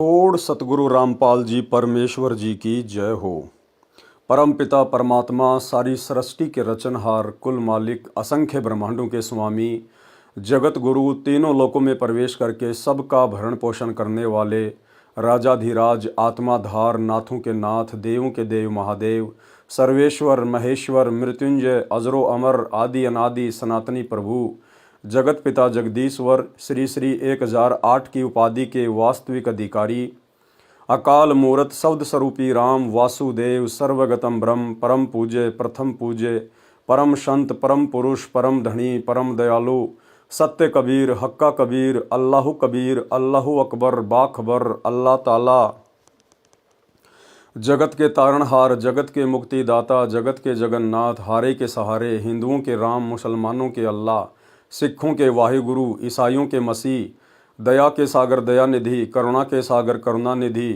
Odd सतगुरु रामपाल जी परमेश्वर जी की जय हो। परम पिता परमात्मा सारी सृष्टि के रचनहार कुल मालिक असंख्य ब्रह्मांडों के स्वामी जगत गुरु तीनों लोकों में प्रवेश करके सबका भरण पोषण करने वाले राजाधिराज आत्माधार नाथों के नाथ देवों के देव महादेव सर्वेश्वर महेश्वर मृत्युंजय अजरो अमर आदि अनादि सनातनी प्रभु जगत पिता जगदीश्वर श्री श्री 1008 की उपाधि के वास्तविक अधिकारी अकाल मूरत शब्द स्वरूपी राम वासुदेव सर्वगतम ब्रह्म परम पूज्य प्रथम पूज्य परम संत परम पुरुष परम धनी परम दयालु सत्य कबीर हक्का कबीर अल्लाहु अकबर बाखबर अल्लाह ताला जगत के तारणहार जगत के मुक्तिदाता जगत के जगन्नाथ हारे के सहारे हिंदुओं के राम मुसलमानों के अल्लाह सिखों के वाहिगुरु ईसाइयों के मसीह दया के सागर दयानिधि करुणा के सागर करुणानिधि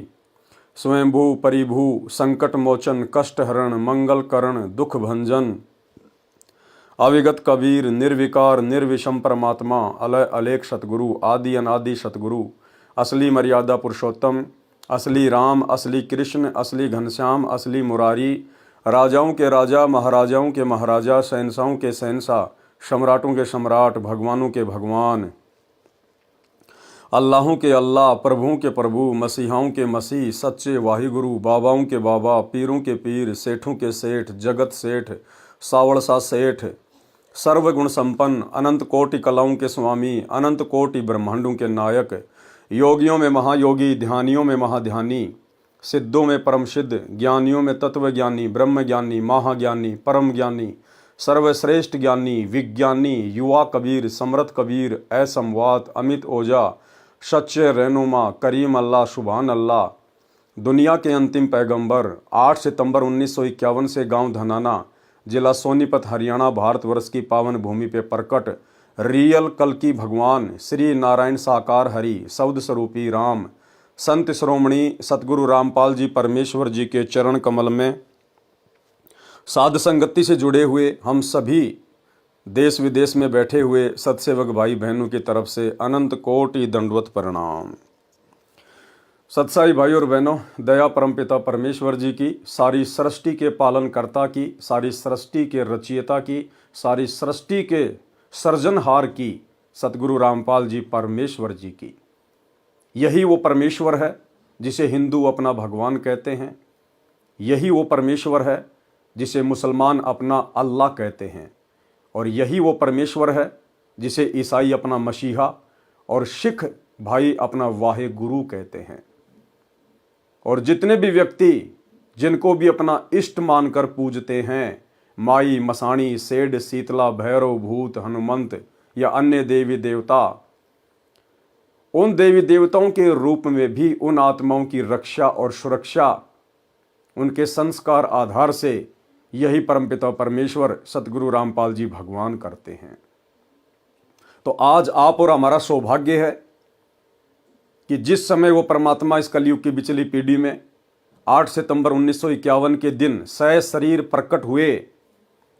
स्वयंभू परिभू संकट मोचन कष्ट हरण मंगल करण दुख भंजन अविगत कबीर निर्विकार निर्विषम परमात्मा अलय अलेख सतगुरु आदि अनादि सतगुरु असली मर्यादा पुरुषोत्तम असली राम असली कृष्ण असली घनश्याम असली मुरारी राजाओं के राजा महाराजाओं के महाराजा शहंशाहों के शहंशाह सम्राटों के सम्राट भगवानों के भगवान अल्लाहों के अल्लाह प्रभुओं के प्रभु मसीहाओं के मसीह सच्चे वाहिगुरु बाबाओं के बाबा पीरों के पीर सेठों के सेठ जगत सेठ सावड़सा सेठ सर्वगुण संपन्न अनंत कोटि कलाओं के स्वामी अनंत कोटि ब्रह्मांडों के नायक योगियों में महायोगी ध्यानियों में महाध्यानी सिद्धों में परम सिद्ध ज्ञानियों में तत्वज्ञानी ब्रह्म ज्ञानी महाज्ञानी परम ज्ञानी सर्वश्रेष्ठ ज्ञानी विज्ञानी युवा कबीर समृत कबीर असमवात अमित ओझा सच्चे रहनुमा करीम अल्लाह सुभान अल्लाह दुनिया के अंतिम पैगंबर 8 सितंबर 1951 से गांव धनाना जिला सोनीपत हरियाणा भारतवर्ष की पावन भूमि पे प्रकट रियल कल की भगवान श्री नारायण साकार हरि शब्द स्वरूपी राम संत श्रोमणी सतगुरु रामपाल जी परमेश्वर जी के चरण कमल में साध संगति से जुड़े हुए हम सभी देश विदेश में बैठे हुए सत्सेवक भाई बहनों की तरफ से अनंत कोटि दंडवत प्रणाम। सत्साई भाई और बहनों, दया परमपिता परमेश्वर जी की, सारी सृष्टि के पालनकर्ता की, सारी सृष्टि के रचयिता की, सारी सृष्टि के सृजनहार की सतगुरु रामपाल जी परमेश्वर जी की, यही वो परमेश्वर है जिसे हिंदू अपना भगवान कहते हैं। यही वो परमेश्वर है जिसे मुसलमान अपना अल्लाह कहते हैं। और यही वो परमेश्वर है जिसे ईसाई अपना मसीहा और सिख भाई अपना वाहे गुरु कहते हैं। और जितने भी व्यक्ति जिनको भी अपना इष्ट मानकर पूजते हैं, माई मसाणी सेठ शीतला भैरव भूत हनुमंत या अन्य देवी देवता, उन देवी देवताओं के रूप में भी उन आत्माओं की रक्षा और सुरक्षा उनके संस्कार आधार से यही परमपिता परमेश्वर सतगुरु रामपाल जी भगवान करते हैं। तो आज आप और हमारा सौभाग्य है कि जिस समय वो परमात्मा इस कलयुग की बिचली पीढ़ी में 8 सितंबर 1951 के दिन सशरीर प्रकट हुए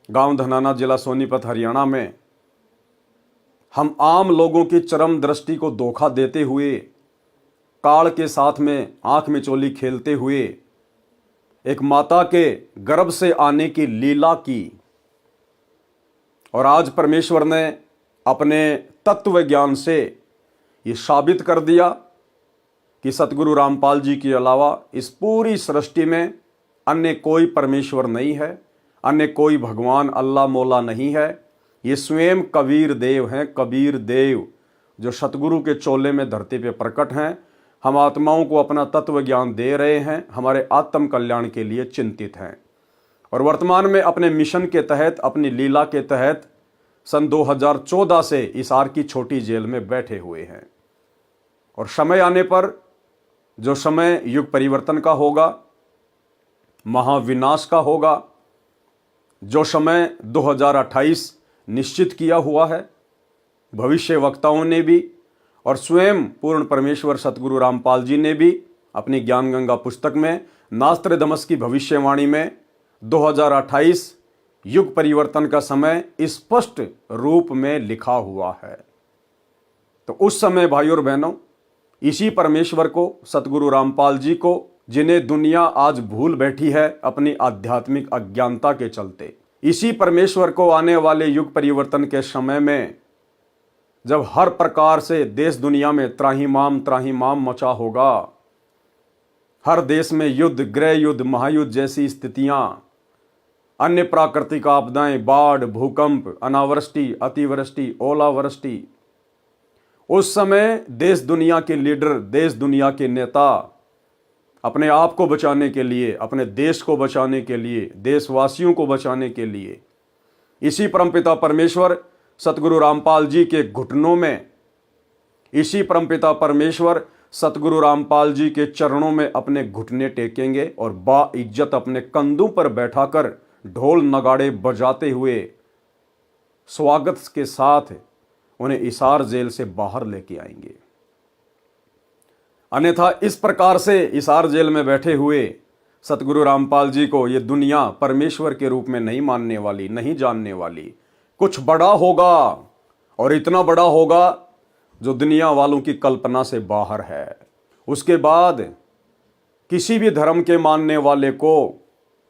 गांव धनाना जिला सोनीपत हरियाणा में, हम आम लोगों की चरम दृष्टि को धोखा देते हुए काल के साथ में आंख में चोली खेलते हुए एक माता के गर्भ से आने की लीला की। और आज परमेश्वर ने अपने तत्व ज्ञान से ये साबित कर दिया कि सतगुरु रामपाल जी के अलावा इस पूरी सृष्टि में अन्य कोई परमेश्वर नहीं है, अन्य कोई भगवान अल्लाह मौला नहीं है। ये स्वयं कबीर देव हैं, कबीर देव जो सतगुरु के चोले में धरती पे प्रकट हैं। हम आत्माओं को अपना तत्व ज्ञान दे रहे हैं, हमारे आत्म कल्याण के लिए चिंतित हैं। और वर्तमान में अपने मिशन के तहत, अपनी लीला के तहत सन 2014 से हिसार की छोटी जेल में बैठे हुए हैं। और समय आने पर, जो समय युग परिवर्तन का होगा, महाविनाश का होगा, जो समय 2028 निश्चित किया हुआ है भविष्य वक्ताओं ने भी और स्वयं पूर्ण परमेश्वर सतगुरु रामपाल जी ने भी अपनी ज्ञान गंगा पुस्तक में नास्त्रदमस की भविष्यवाणी में 2028 युग परिवर्तन का समय स्पष्ट रूप में लिखा हुआ है। तो उस समय भाई और बहनों, इसी परमेश्वर को, सतगुरु रामपाल जी को, जिन्हें दुनिया आज भूल बैठी है अपनी आध्यात्मिक अज्ञानता के चलते, इसी परमेश्वर को आने वाले युग परिवर्तन के समय में, जब हर प्रकार से देश दुनिया में त्राहिमाम मचा होगा, हर देश में युद्ध, गृह युद्ध, महायुद्ध जैसी स्थितियां, अन्य प्राकृतिक आपदाएं, बाढ़, भूकंप, अनावृष्टि, अतिवृष्टि, ओलावृष्टि, उस समय देश दुनिया के लीडर, देश दुनिया के नेता अपने आप को बचाने के लिए, अपने देश को बचाने के लिए, देशवासियों को बचाने के लिए इसी परमपिता परमेश्वर सतगुरु रामपाल जी के घुटनों में, इसी परमपिता परमेश्वर सतगुरु रामपाल जी के चरणों में अपने घुटने टेकेंगे और बाइज्जत अपने कंधों पर बैठाकर ढोल नगाड़े बजाते हुए स्वागत के साथ उन्हें हिसार जेल से बाहर लेके आएंगे। अन्यथा इस प्रकार से हिसार जेल में बैठे हुए सतगुरु रामपाल जी को ये दुनिया परमेश्वर के रूप में नहीं मानने वाली, नहीं जानने वाली। कुछ बड़ा होगा और इतना बड़ा होगा जो दुनिया वालों की कल्पना से बाहर है। उसके बाद किसी भी धर्म के मानने वाले को,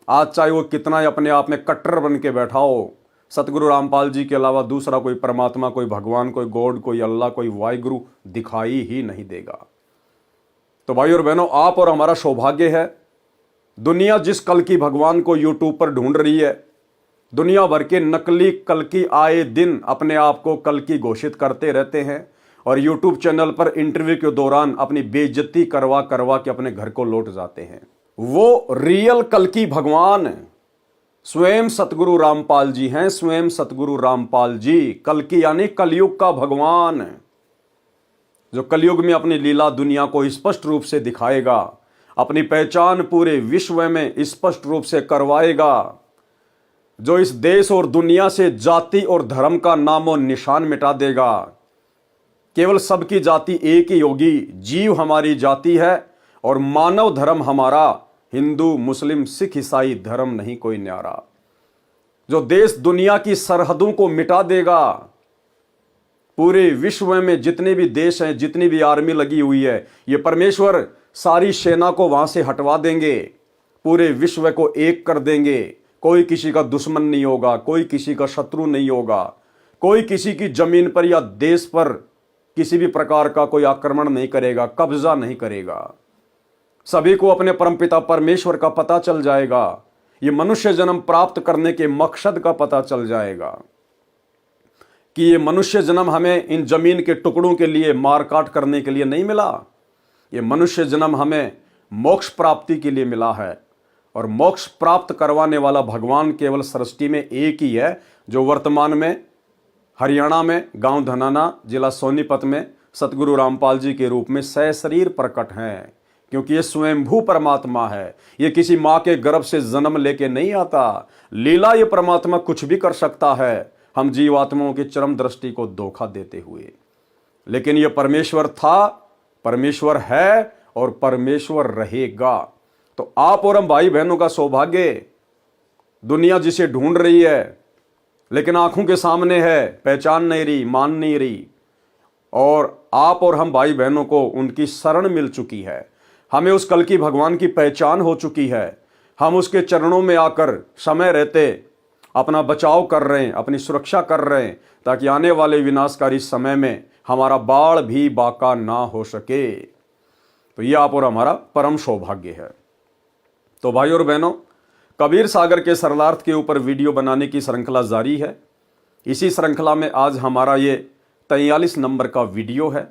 आज चाहे वो कितना अपने आप में कट्टर बन के बैठा हो, सतगुरु रामपाल जी के अलावा दूसरा कोई परमात्मा, कोई भगवान, कोई गॉड, कोई अल्लाह, कोई वाहिगुरु दिखाई ही नहीं देगा। तो भाई और बहनों, आप और हमारा सौभाग्य है। दुनिया जिस कल की भगवान को यूट्यूब पर ढूंढ रही है, दुनिया भर के नकली कल की आए दिन अपने आप को कल की घोषित करते रहते हैं और यूट्यूब चैनल पर इंटरव्यू के दौरान अपनी बेइज्जती करवा करवा के अपने घर को लौट जाते हैं। वो रियल कल की भगवान स्वयं सतगुरु रामपाल जी हैं। स्वयं सतगुरु रामपाल जी कल की यानी कलयुग का भगवान, जो कलयुग में अपनी लीला दुनिया को स्पष्ट रूप से दिखाएगा, अपनी पहचान पूरे विश्व में स्पष्ट रूप से करवाएगा, जो इस देश और दुनिया से जाति और धर्म का नामो निशान मिटा देगा। केवल सबकी जाति एक ही होगी, जीव हमारी जाति है और मानव धर्म हमारा हिंदू, मुस्लिम, सिख, ईसाई धर्म नहीं कोई न्यारा, जो देश दुनिया की सरहदों को मिटा देगा। पूरे विश्व में जितने भी देश हैं, जितनी भी आर्मी लगी हुई है, ये परमेश्वर सारी सेना को वहां से हटवा देंगे, पूरे विश्व को एक कर देंगे। कोई किसी का दुश्मन नहीं होगा, कोई किसी का शत्रु नहीं होगा, कोई किसी की जमीन पर या देश पर किसी भी प्रकार का कोई आक्रमण नहीं करेगा, कब्जा नहीं करेगा। सभी को अपने परमपिता परमेश्वर का पता चल जाएगा। ये मनुष्य जन्म प्राप्त करने के मकसद का पता चल जाएगा कि ये मनुष्य जन्म हमें इन जमीन के टुकड़ों के लिए मार काट करने के लिए नहीं मिला। ये मनुष्य जन्म हमें मोक्ष प्राप्ति के लिए मिला है और मोक्ष प्राप्त करवाने वाला भगवान केवल सृष्टि में एक ही है, जो वर्तमान में हरियाणा में गांव धनाना, जिला सोनीपत में सतगुरु रामपाल जी के रूप में सशरीर प्रकट हैं। क्योंकि ये स्वयंभू परमात्मा है, ये किसी माँ के गर्भ से जन्म लेके नहीं आता। लीला ये परमात्मा कुछ भी कर सकता है, हम जीवात्माओं की चरम दृष्टि को धोखा देते हुए। लेकिन ये परमेश्वर था, परमेश्वर है और परमेश्वर रहेगा। तो आप और हम भाई बहनों का सौभाग्य, दुनिया जिसे ढूंढ रही है लेकिन आंखों के सामने है, पहचान नहीं रही, मान नहीं रही, और आप और हम भाई बहनों को उनकी शरण मिल चुकी है। हमें उस कल की भगवान की पहचान हो चुकी है। हम उसके चरणों में आकर समय रहते अपना बचाव कर रहे हैं, अपनी सुरक्षा कर रहे हैं, ताकि आने वाले विनाशकारी समय में हमारा बाढ़ भी बाका ना हो सके। तो ये आप और हमारा परम सौभाग्य है। तो भाई और बहनों, कबीर सागर के सरलार्थ के ऊपर वीडियो बनाने की श्रृंखला जारी है। इसी श्रृंखला में आज हमारा ये 43 नंबर का वीडियो है।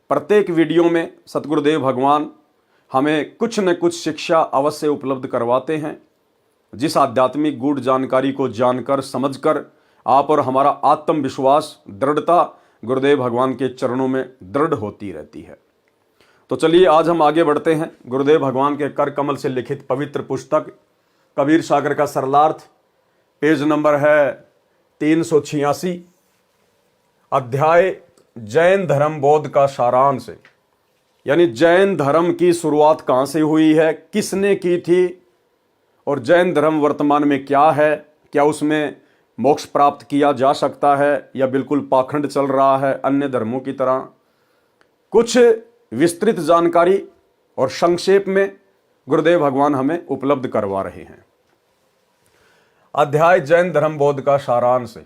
प्रत्येक वीडियो में सतगुरुदेव भगवान हमें कुछ न कुछ शिक्षा अवश्य उपलब्ध करवाते हैं, जिस आध्यात्मिक गूढ़ जानकारी को जानकर समझकर आप और हमारा आत्मविश्वास, दृढ़ता गुरुदेव भगवान के चरणों में दृढ़ होती रहती है। तो चलिए आज हम आगे बढ़ते हैं। गुरुदेव भगवान के कर कमल से लिखित पवित्र पुस्तक कबीर सागर का सरलार्थ, पेज नंबर है 386, अध्याय जैन धर्म बोध का सारांश। यानी जैन धर्म की शुरुआत कहाँ से हुई है, किसने की थी, और जैन धर्म वर्तमान में क्या है, क्या उसमें मोक्ष प्राप्त किया जा सकता है या बिल्कुल पाखंड चल रहा है अन्य धर्मों की तरह। कुछ विस्तृत जानकारी और संक्षेप में गुरुदेव भगवान हमें उपलब्ध करवा रहे हैं। अध्याय जैन धर्म बौद्ध का सारांश।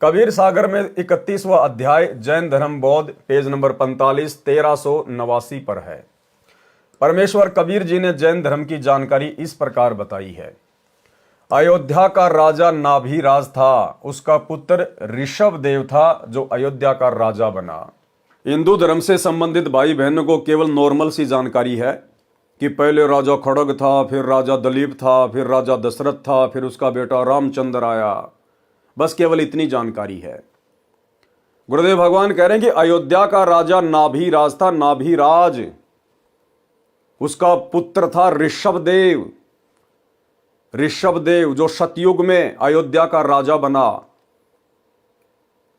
कबीर सागर में 31वां अध्याय जैन धर्म बौद्ध, पेज नंबर 45, 1389 पर है। परमेश्वर कबीर जी ने जैन धर्म की जानकारी इस प्रकार बताई है। अयोध्या का राजा नाभिराज था, उसका पुत्र ऋषभ देव था जो अयोध्या का राजा बना। हिंदू धर्म से संबंधित भाई बहनों को केवल नॉर्मल सी जानकारी है कि पहले राजा खड़ग था, फिर राजा दलीप था, फिर राजा दशरथ था, फिर उसका बेटा रामचंद्र आया। बस केवल इतनी जानकारी है। गुरुदेव भगवान कह रहे हैं कि अयोध्या का राजा नाभिराज था। नाभिराज, उसका पुत्र था ऋषभदेव। ऋषभदेव जो सतयुग में अयोध्या का राजा बना।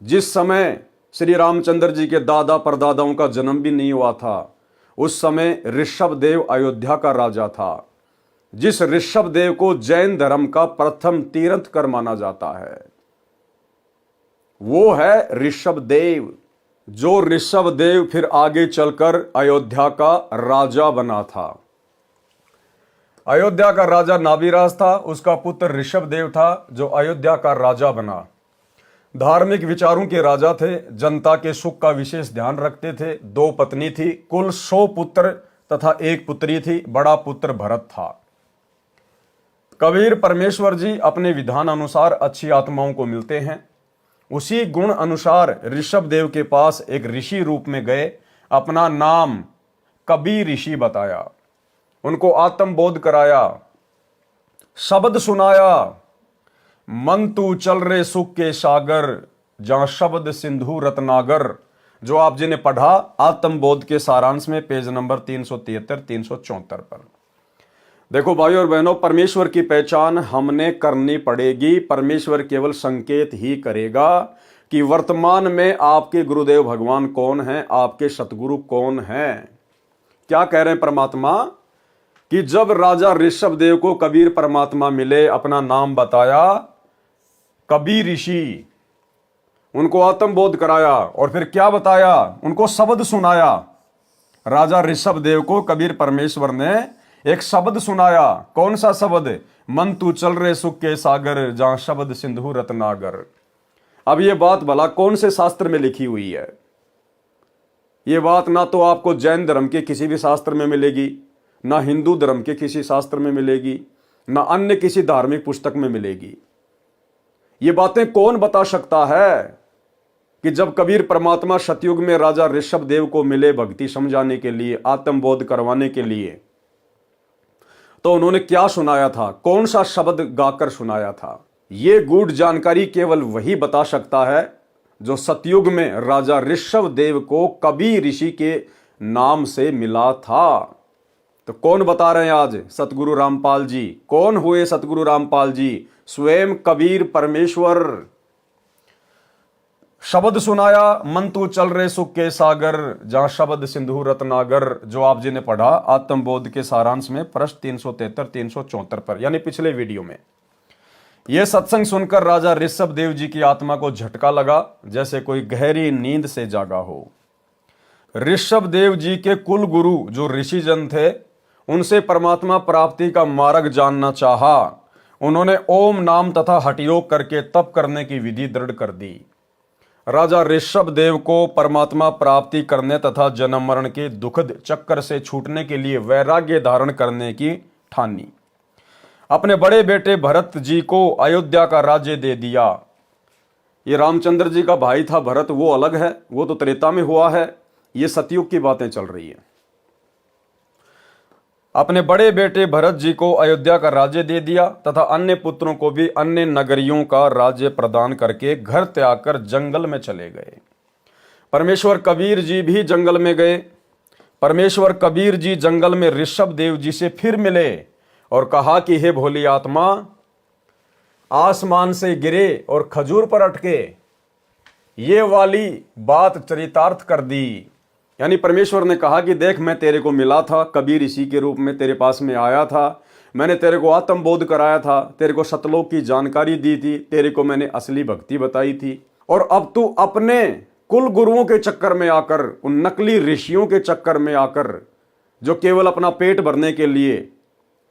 जिस समय श्री रामचंद्र जी के दादा परदादाओं का जन्म भी नहीं हुआ था, उस समय ऋषभदेव अयोध्या का राजा था। जिस ऋषभदेव को जैन धर्म का प्रथम तीर्थंकर माना जाता है, वो है ऋषभदेव। जो ऋषभदेव फिर आगे चलकर अयोध्या का राजा बना था। अयोध्या का राजा नाभिराज था, उसका पुत्र ऋषभदेव था जो अयोध्या का राजा बना। धार्मिक विचारों के राजा थे, जनता के सुख का विशेष ध्यान रखते थे। 2 पत्नी थी, कुल 100 पुत्र तथा 1 पुत्री थी। बड़ा पुत्र भरत था। कबीर परमेश्वर जी अपने विधान अनुसार अच्छी आत्माओं को मिलते हैं। उसी गुण अनुसार ऋषभदेव के पास एक ऋषि रूप में गए, अपना नाम कबीर ऋषि बताया, उनको आत्मबोध कराया, शब्द सुनाया। मन तू चल रे सुख के सागर, जहां शब्द सिंधु रत्नागर, जो आप जी ने पढ़ा आत्मबोध के सारांश में, पेज नंबर 373, 374 पर। देखो भाइयों और बहनों, परमेश्वर की पहचान हमने करनी पड़ेगी। परमेश्वर केवल संकेत ही करेगा कि वर्तमान में आपके गुरुदेव भगवान कौन हैं, आपके सतगुरु कौन हैं। क्या कह रहे हैं परमात्मा कि जब राजा ऋषभदेव को कबीर परमात्मा मिले, अपना नाम बताया कबीर ऋषि, उनको आत्मबोध कराया और फिर क्या बताया, उनको शब्द सुनाया। राजा ऋषभदेव को कबीर परमेश्वर ने एक शब्द सुनाया। कौन सा शब्द? मन तू चल रे सुख के सागर, जहां शब्द सिंधु रत्नागर। अब ये बात भला कौन से शास्त्र में लिखी हुई है? ये बात ना तो आपको जैन धर्म के किसी भी शास्त्र में मिलेगी, ना हिंदू धर्म के किसी शास्त्र में मिलेगी, ना अन्य किसी धार्मिक पुस्तक में मिलेगी। ये बातें कौन बता सकता है कि जब कबीर परमात्मा सतयुग में राजा ऋषभदेव को मिले भक्ति समझाने के लिए, आत्मबोध करवाने के लिए, तो उन्होंने क्या सुनाया था, कौन सा शब्द गाकर सुनाया था? ये गूढ़ जानकारी केवल वही बता सकता है जो सतयुग में राजा ऋषभदेव को कबीर ऋषि के नाम से मिला था। तो कौन बता रहे हैं आज? सतगुरु रामपाल जी। कौन हुए सतगुरु रामपाल जी? स्वयं कबीर परमेश्वर। शब्द सुनाया, मन तू चल रे सुख के सागर, जहां शब्द सिंधु रत्नागर, जो आप जी ने पढ़ा आत्मबोध के सारांश में, पृष्ठ 373, 374 पर, यानी पिछले वीडियो में। यह सत्संग सुनकर राजा ऋषभदेव जी की आत्मा को झटका लगा, जैसे कोई गहरी नींद से जागा हो। ऋषभदेव जी के कुल गुरु जो ऋषिजन थे, उनसे परमात्मा प्राप्ति का मार्ग जानना चाहा। उन्होंने ओम नाम तथा हठयोग करके तप करने की विधि दृढ़ कर दी। राजा ऋषभदेव को परमात्मा प्राप्ति करने तथा जन्म मरण के दुखद चक्कर से छूटने के लिए वैराग्य धारण करने की ठानी। अपने बड़े बेटे भरत जी को अयोध्या का राज्य दे दिया। ये रामचंद्र जी का भाई था भरत, वो अलग है, वो तो त्रेता में हुआ है। ये सतयुग की बातें चल रही है। अपने बड़े बेटे भरत जी को अयोध्या का राज्य दे दिया तथा अन्य पुत्रों को भी अन्य नगरियों का राज्य प्रदान करके घर त्याग कर जंगल में चले गए। परमेश्वर कबीर जी भी जंगल में गए। परमेश्वर कबीर जी जंगल में ऋषभदेव जी से फिर मिले और कहा कि हे भोली आत्मा, आसमान से गिरे और खजूर पर अटके, ये वाली बात चरितार्थ कर दी। यानी परमेश्वर ने कहा कि देख, मैं तेरे को मिला था, कबीर ऋषि के रूप में तेरे पास में आया था, मैंने तेरे को आत्मबोध कराया था, तेरे को सतलोक की जानकारी दी थी, तेरे को मैंने असली भक्ति बताई थी, और अब तू अपने कुल गुरुओं के चक्कर में आकर, उन नकली ऋषियों के चक्कर में आकर, जो केवल अपना पेट भरने के लिए,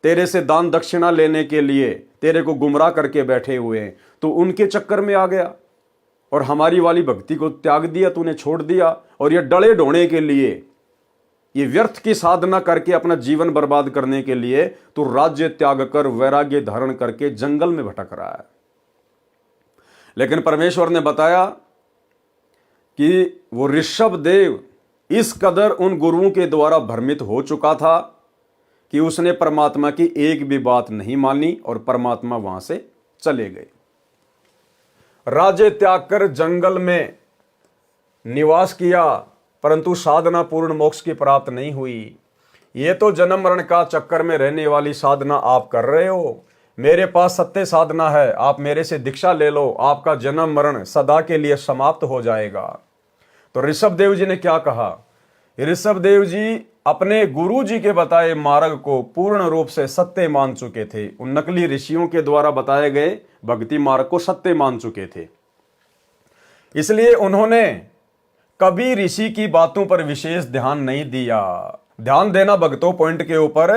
तेरे से दान दक्षिणा लेने के लिए तेरे को गुमराह करके बैठे हुए हैं, तो उनके चक्कर में आ गया और हमारी वाली भक्ति को त्याग दिया, तूने छोड़ दिया। और ये डले ढोने के लिए, ये व्यर्थ की साधना करके अपना जीवन बर्बाद करने के लिए तू राज्य त्याग कर वैराग्य धारण करके जंगल में भटक रहा है। लेकिन परमेश्वर ने बताया कि वो ऋषभ देव इस कदर उन गुरुओं के द्वारा भ्रमित हो चुका था कि उसने परमात्मा की एक भी बात नहीं मानी और परमात्मा वहां से चले गए। राज्य त्याग कर जंगल में निवास किया, परंतु साधना पूर्ण मोक्ष की प्राप्त नहीं हुई। ये तो जन्म मरण का चक्कर में रहने वाली साधना आप कर रहे हो। मेरे पास सत्य साधना है, आप मेरे से दीक्षा ले लो, आपका जन्म मरण सदा के लिए समाप्त हो जाएगा। तो ऋषभ देव जी ने क्या कहा? ऋषभ देव जी अपने गुरु जी के बताए मार्ग को पूर्ण रूप से सत्य मान चुके थे। उन नकली ऋषियों के द्वारा बताए गए भक्ति मार्ग को सत्य मान चुके थे। इसलिए उन्होंने कभी ऋषि की बातों पर विशेष ध्यान नहीं दिया। ध्यान देना भक्तों पॉइंट के ऊपर।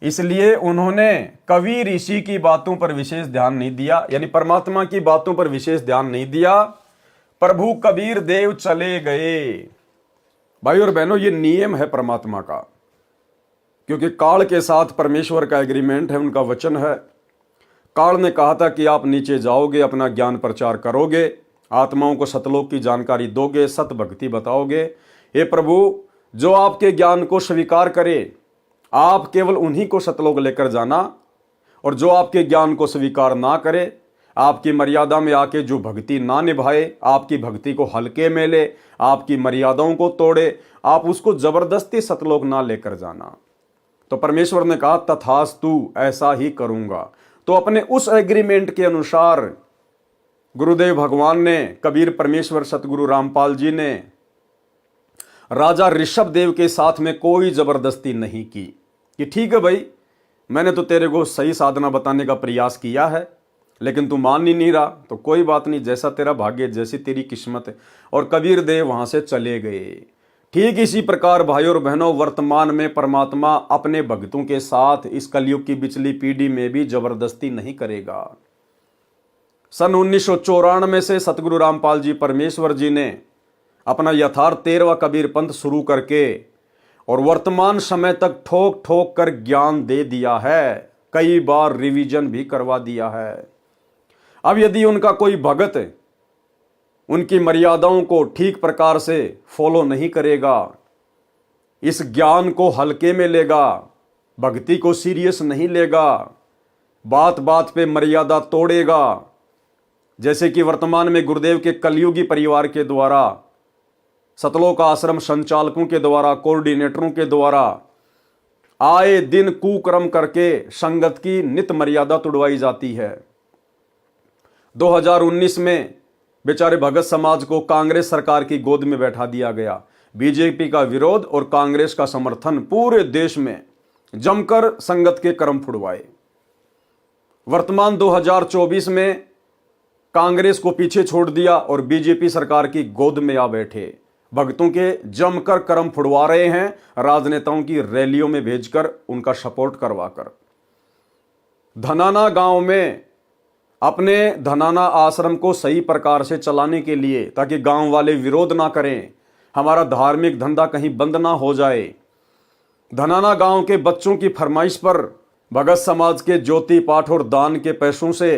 इसलिए उन्होंने कवि ऋषि की बातों पर विशेष ध्यान नहीं दिया, यानी परमात्मा की बातों पर विशेष ध्यान नहीं दिया। प्रभु कबीर देव चले गए। भाई और बहनों, ये नियम है परमात्मा का, क्योंकि काल के साथ परमेश्वर का एग्रीमेंट है, उनका वचन है। काल ने कहा था कि आप नीचे जाओगे, अपना ज्ञान प्रचार करोगे, आत्माओं को सतलोक की जानकारी दोगे, सत भक्ति बताओगे। हे प्रभु, जो आपके ज्ञान को स्वीकार करे, आप केवल उन्हीं को सतलोक लेकर जाना, और जो आपके ज्ञान को स्वीकार ना करे, आपकी मर्यादा में आके जो भक्ति ना निभाए, आपकी भक्ति को हल्के में ले, आपकी मर्यादाओं को तोड़े, आप उसको जबरदस्ती सतलोक ना लेकर जाना। तो परमेश्वर ने कहा तथास्तु, ऐसा ही करूंगा। तो अपने उस एग्रीमेंट के अनुसार गुरुदेव भगवान ने, कबीर परमेश्वर सतगुरु रामपाल जी ने राजा ऋषभ देव के साथ में कोई जबरदस्ती नहीं की कि ठीक है भाई, मैंने तो तेरे को सही साधना बताने का प्रयास किया है, लेकिन तू मान ही नहीं रहा, तो कोई बात नहीं, जैसा तेरा भाग्य, जैसी तेरी किस्मत है। और कबीर देव वहां से चले गए। ठीक इसी प्रकार भाइयों और बहनों, वर्तमान में परमात्मा अपने भक्तों के साथ इस कलयुग की पिछली पीढ़ी में भी जबरदस्ती नहीं करेगा। सन 1994 से सतगुरु रामपाल जी परमेश्वर जी ने अपना यथार्थ 13वां कबीर पंथ शुरू करके और वर्तमान समय तक ठोक ठोक कर ज्ञान दे दिया है, कई बार रिवीजन भी करवा दिया है। अब यदि उनका कोई भगत उनकी मर्यादाओं को ठीक प्रकार से फॉलो नहीं करेगा, इस ज्ञान को हल्के में लेगा, भक्ति को सीरियस नहीं लेगा, बात बात पे मर्यादा तोड़ेगा, जैसे कि वर्तमान में गुरुदेव के कलयुगी परिवार के द्वारा, सतलोक आश्रम संचालकों के द्वारा, कोऑर्डिनेटरों के द्वारा आए दिन कुकर्म करके संगत की नित मर्यादा तोड़वाई जाती है। 2019 में बेचारे भगत समाज को कांग्रेस सरकार की गोद में बैठा दिया गया। बीजेपी का विरोध और कांग्रेस का समर्थन पूरे देश में जमकर संगत के कर्म फुड़वाए। वर्तमान 2024 में कांग्रेस को पीछे छोड़ दिया और बीजेपी सरकार की गोद में आ बैठे, भक्तों के जमकर कर्म फुड़वा रहे हैं, राजनेताओं की रैलियों में भेजकर उनका सपोर्ट करवाकर। धनाना गांव में अपने धनाना आश्रम को सही प्रकार से चलाने के लिए, ताकि गांव वाले विरोध ना करें, हमारा धार्मिक धंधा कहीं बंद ना हो जाए, धनाना गांव के बच्चों की फरमाइश पर भगत समाज के ज्योति पाठ और दान के पैसों से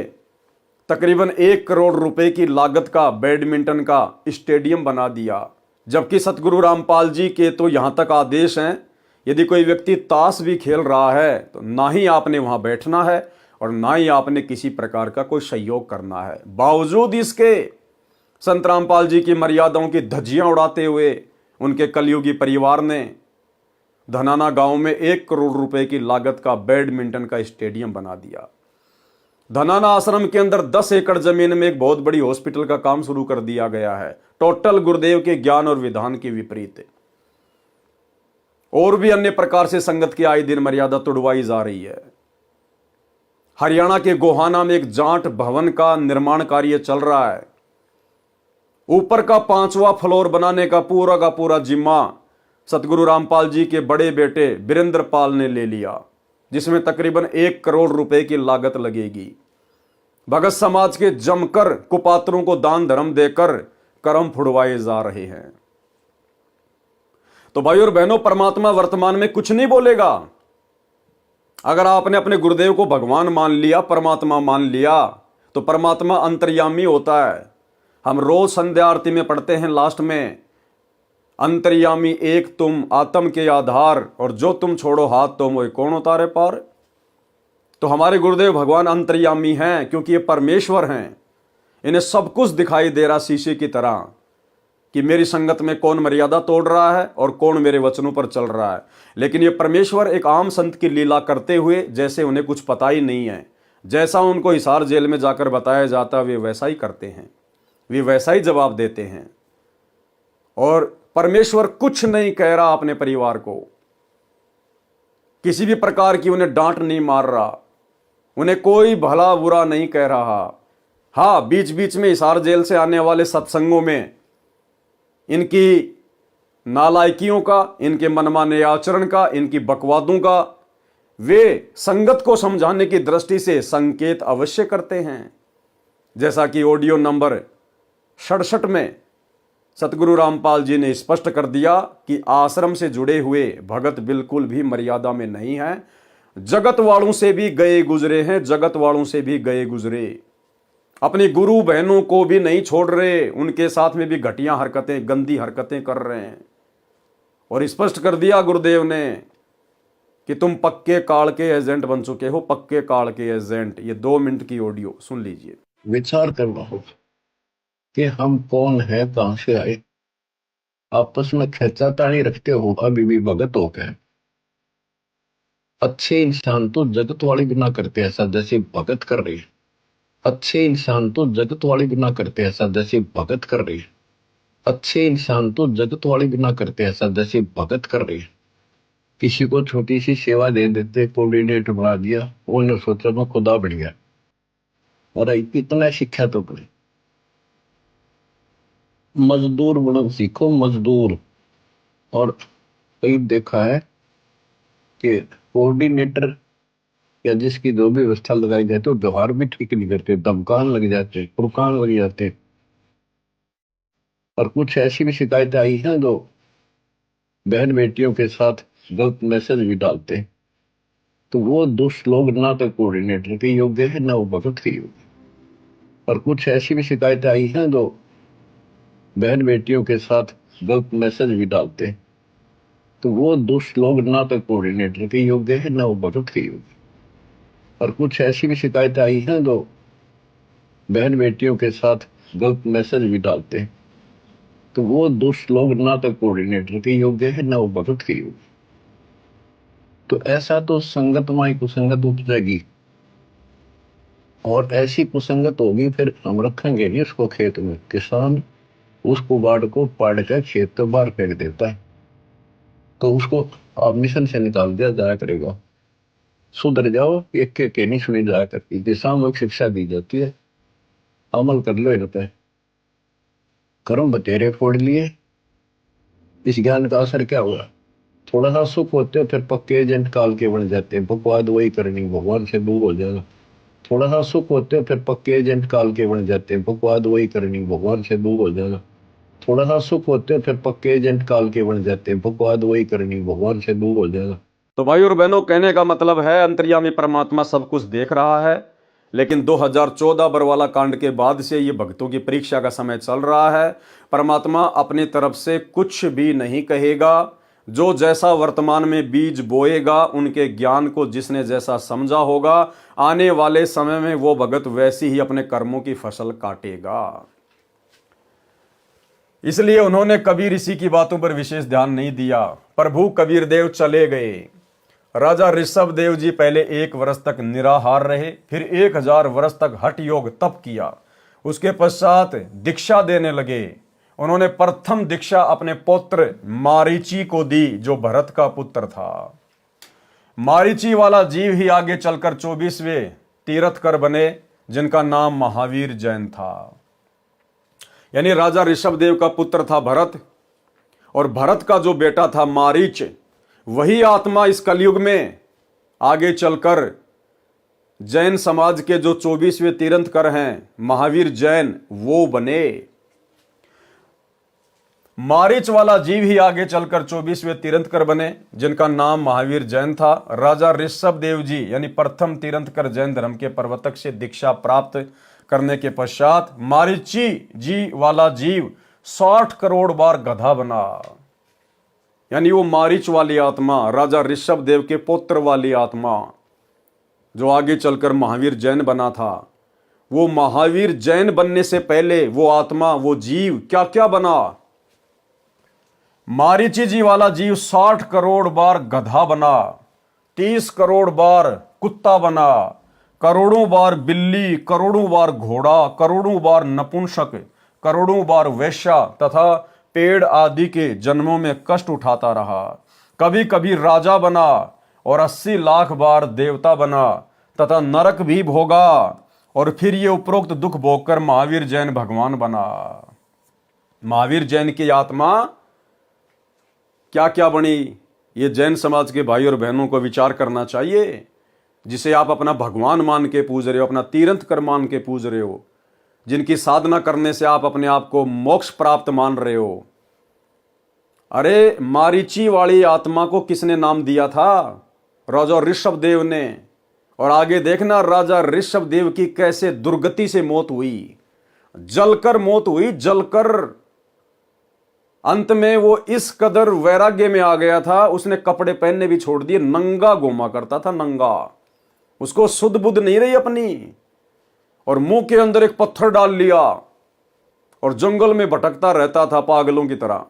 तकरीबन 1 करोड़ रुपए की लागत का बैडमिंटन का स्टेडियम बना दिया। जबकि सतगुरु रामपाल जी के तो यहां तक आदेश हैं, यदि कोई व्यक्ति ताश भी खेल रहा है तो ना ही आपने वहां बैठना है और ना ही आपने किसी प्रकार का कोई सहयोग करना है। बावजूद इसके संत रामपाल जी की मर्यादाओं की धज्जियां उड़ाते हुए उनके कलयुगी परिवार ने धनाना गांव में 1 करोड़ रुपए की लागत का बैडमिंटन का स्टेडियम बना दिया। धनाना आश्रम के अंदर 10 एकड़ जमीन में एक बहुत बड़ी हॉस्पिटल का काम शुरू कर दिया गया है, टोटल गुरुदेव के ज्ञान और विधान के विपरीत। और भी अन्य प्रकार से संगत की आए दिन मर्यादा तोड़वाई जा रही है। हरियाणा के गोहाना में एक जाट भवन का निर्माण कार्य चल रहा है। ऊपर का 5वां फ्लोर बनाने का पूरा जिम्मा सतगुरु रामपाल जी के बड़े बेटे वीरेंद्र पाल ने ले लिया, जिसमें तकरीबन 1 करोड़ रुपए की लागत लगेगी। भगत समाज के जमकर कुपात्रों को दान धर्म देकर कर्म फुड़वाए जा रहे हैं। तो भाई और बहनों, परमात्मा वर्तमान में कुछ नहीं बोलेगा। अगर आपने अपने गुरुदेव को भगवान मान लिया, परमात्मा मान लिया, तो परमात्मा अंतर्यामी होता है। हम रोज संध्या आरती में पढ़ते हैं लास्ट में, अंतर्यामी एक तुम आत्म के आधार, और जो तुम छोड़ो हाथ तो मोए कौन उतारे पार। तो हमारे गुरुदेव भगवान अंतर्यामी हैं, क्योंकि ये परमेश्वर हैं। इन्हें सब कुछ दिखाई दे रहा शीशे की तरह कि मेरी संगत में कौन मर्यादा तोड़ रहा है और कौन मेरे वचनों पर चल रहा है। लेकिन ये परमेश्वर एक आम संत की लीला करते हुए जैसे उन्हें कुछ पता ही नहीं है, जैसा उनको हिसार जेल में जाकर बताया जाता वे वैसा ही करते हैं, वे वैसा ही जवाब देते हैं। और परमेश्वर कुछ नहीं कह रहा अपने परिवार को, किसी भी प्रकार की उन्हें डांट नहीं मार रहा, उन्हें कोई भला बुरा नहीं कह रहा। हाँ, बीच बीच में हिसार जेल से आने वाले सत्संगों में इनकी नालायकियों का, इनके मनमाने आचरण का, इनकी बकवादों का वे संगत को समझाने की दृष्टि से संकेत अवश्य करते हैं। जैसा कि ऑडियो नंबर 67 में सतगुरु रामपाल जी ने स्पष्ट कर दिया कि आश्रम से जुड़े हुए भगत बिल्कुल भी मर्यादा में नहीं है, जगत वालों से भी गए गुजरे हैं, जगत वालों से भी गए गुजरे, अपनी गुरु बहनों को भी नहीं छोड़ रहे, उनके साथ में भी घटिया हरकतें, गंदी हरकतें कर रहे हैं। और स्पष्ट कर दिया गुरुदेव ने कि तुम पक्के काल के एजेंट बन चुके हो, पक्के काल के एजेंट। ये 2 मिनट की ऑडियो सुन लीजिए। विचार करना होगा कि हम कौन है, कहां से आए। आपस में खेचातानी रखते हो अभी भी भगत हो गए। अच्छे इंसान तो जगत वाले बिना करते ऐसा जैसे भगत कर रहे हैं। अच्छे इंसान तो जगत वाले बिना करते ऐसा जैसे भगत कर रहे हैं। अच्छे इंसान तो जगत वाले बिना करते ऐसा जैसे भगत कर रहे हैं। किसी को छोटी सी सेवा दे देते, कोऑर्डिनेटर बना दिया, उन्होंने सोचा मैं खुदा बन गया। और इतना शिक्षा तो पड़े, मजदूर बनो सीखो, मजदूर। और कई देखा है कि कोऑर्डिनेटर या जिसकी जो भी व्यवस्था लगाई जाती है वो व्यवहार भी ठीक नहीं करते, धमकान लग जाते, पुरकान लग जाते। और कुछ ऐसी भी शिकायतें आई हैं जो बहन बेटियों के साथ गलत मैसेज भी डालते। तो वो दुष्ट लोग ना तो कोऑर्डिनेटर के योग्य है, ना वो भगत के योग्य। और कुछ ऐसी भी शिकायतें आई हैं जो बहन बेटियों के साथ गलत मैसेज भी डालते। तो वो दुष्ट लोग ना तो कोऑर्डिनेटर के योग्य है, ना वो भगत के योग्य। और कुछ ऐसी भी शिकायतें आई हैं जो बहन बेटियों के साथ गलत मैसेज भी डालते हैं। तो वो दुष्ट लोग ना तो कोऑर्डिनेटर के योग्य है, ना वो भगत के योग्य। तो ऐसा तो संगत माई कुसंगत उपजेगी, और ऐसी कुसंगत होगी फिर हम रखेंगे नहीं उसको खेत में। किसान उस कुबाड़ को पाड़ कर खेत से बाहर फेंक देता है, तो उसको आप मिशन से निकाल दिया जाया करेगा। सुधर जाओ, एक के नहीं सुनी जाया करती, दिशाओं शिक्षा दी जाती है, अमल कर लो इन पे। कर्म बतेरे फोड़ लिए, इस ज्ञान का असर क्या हुआ। थोड़ा सा सुख होते फिर पक्के एजेंट काल के बन जाते हैं, बकवाद वही करनी, भगवान से दूर हो जाएगा। थोड़ा सा सुख होते फिर पक्के एजेंट काल के बन जाते हैं, बकवाद वही करनी, भगवान से दूर हो जाएगा। थोड़ा सा सुख होते फिर पक्के एजेंट काल के बन जाते हैं, बकवाद वही करनी, भगवान से दूर हो जाएगा। तो भाई और बहनों, कहने का मतलब है अंतर्यामी परमात्मा सब कुछ देख रहा है, लेकिन 2014 बरवाला कांड के बाद से ये भक्तों की परीक्षा का समय चल रहा है। परमात्मा अपनी तरफ से कुछ भी नहीं कहेगा। जो जैसा वर्तमान में बीज बोएगा, उनके ज्ञान को जिसने जैसा समझा होगा, आने वाले समय में वो भगत वैसी ही अपने कर्मों की फसल काटेगा। इसलिए उन्होंने कबीर ऋषि की बातों पर विशेष ध्यान नहीं दिया। प्रभु कबीर देव चले गए। राजा ऋषभ देव जी पहले 1 वर्ष तक निराहार रहे, फिर 1000 वर्ष तक हठ योग तप किया। उसके पश्चात दीक्षा देने लगे। उन्होंने प्रथम दीक्षा अपने पुत्र मारीची को दी, जो भरत का पुत्र था। मारीची वाला जीव ही आगे चलकर 24वें तीर्थकर बने, जिनका नाम महावीर जैन था। यानी राजा ऋषभदेव का पुत्र था भरत, और भरत का जो बेटा था मारीच, वही आत्मा इस कलयुग में आगे चलकर जैन समाज के जो 24वें तीर्थंकर हैं महावीर जैन, वो बने। मारीच वाला जीव ही आगे चलकर 24वें तीर्थंकर बने, जिनका नाम महावीर जैन था। राजा ऋषभदेव जी यानी प्रथम तीर्थंकर जैन धर्म के प्रवर्तक से दीक्षा प्राप्त करने के पश्चात मारीची जी वाला जीव 60 करोड़ बार गधा बना। यानी वो मारीच वाली आत्मा, राजा ऋषभदेव के पुत्र वाली आत्मा जो आगे चलकर महावीर जैन बना था, वो महावीर जैन बनने से पहले वो आत्मा, वो जीव क्या क्या बना। मारीची जी वाला जीव 60 करोड़ बार गधा बना, 30 करोड़ बार कुत्ता बना, करोड़ों बार बिल्ली, करोड़ों बार घोड़ा, करोड़ों बार नपुंसक, करोड़ों बार वेश्या तथा पेड़ आदि के जन्मों में कष्ट उठाता रहा। कभी कभी राजा बना और 80 लाख बार देवता बना तथा नरक भी भोगा, और फिर ये उपरोक्त दुख भोगकर महावीर जैन भगवान बना। महावीर जैन की आत्मा क्या क्या बनी, ये जैन समाज के भाई और बहनों को विचार करना चाहिए। जिसे आप अपना भगवान मान के पूज रहे हो, अपना तीर्थंकर मान के पूज रहे हो, जिनकी साधना करने से आप अपने आप को मोक्ष प्राप्त मान रहे हो। अरे मारीची वाली आत्मा को किसने नाम दिया था? राजा ऋषभदेव ने। और आगे देखना राजा ऋषभदेव की कैसे दुर्गति से मौत हुई, जलकर मौत हुई, जलकर। अंत में वो इस कदर वैराग्य में आ गया था, उसने कपड़े पहनने भी छोड़ दिए, नंगा घूमा करता था, नंगा। उसको सुध बुध नहीं रही अपनी, और मुंह के अंदर एक पत्थर डाल लिया और जंगल में भटकता रहता था पागलों की तरह।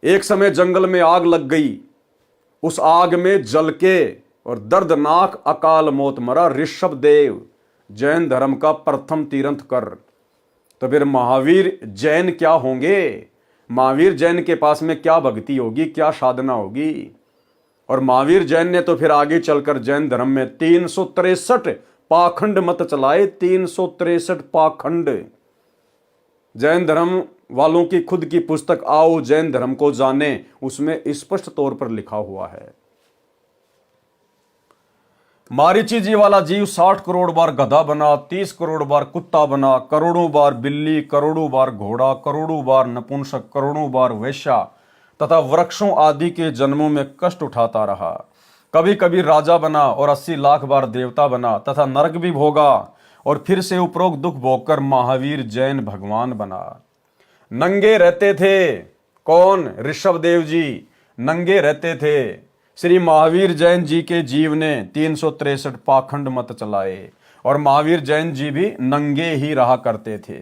एक समय जंगल में आग लग गई, उस आग में जल के और दर्दनाक अकाल मौत मरा ऋषभदेव, जैन धर्म का प्रथम तीर्थंकर। तो फिर महावीर जैन क्या होंगे? महावीर जैन के पास में क्या भक्ति होगी, क्या साधना होगी? और महावीर जैन ने तो फिर आगे चलकर जैन धर्म में 363 पाखंड मत चलाए, 363 पाखंड। जैन धर्म वालों की खुद की पुस्तक आओ जैन धर्म को जाने, उसमें स्पष्ट तौर पर लिखा हुआ है। मारीची जी वाला जीव 60 करोड़ बार गधा बना, 30 करोड़ बार कुत्ता बना, करोड़ों बार बिल्ली, करोड़ों बार घोड़ा, करोड़ों बार नपुंसक, करोड़ों बार वेश्या तथा वृक्षों आदि के जन्मों में कष्ट उठाता रहा। कभी कभी राजा बना और 80 लाख बार देवता बना तथा नरक भी भोगा, और फिर से उपरोक्त दुख भोगकर महावीर जैन भगवान बना। नंगे रहते थे कौन? ऋषभदेव जी नंगे रहते थे। श्री महावीर जैन जी के जीव ने 363 पाखंड मत चलाए, और महावीर जैन जी भी नंगे ही रहा करते थे।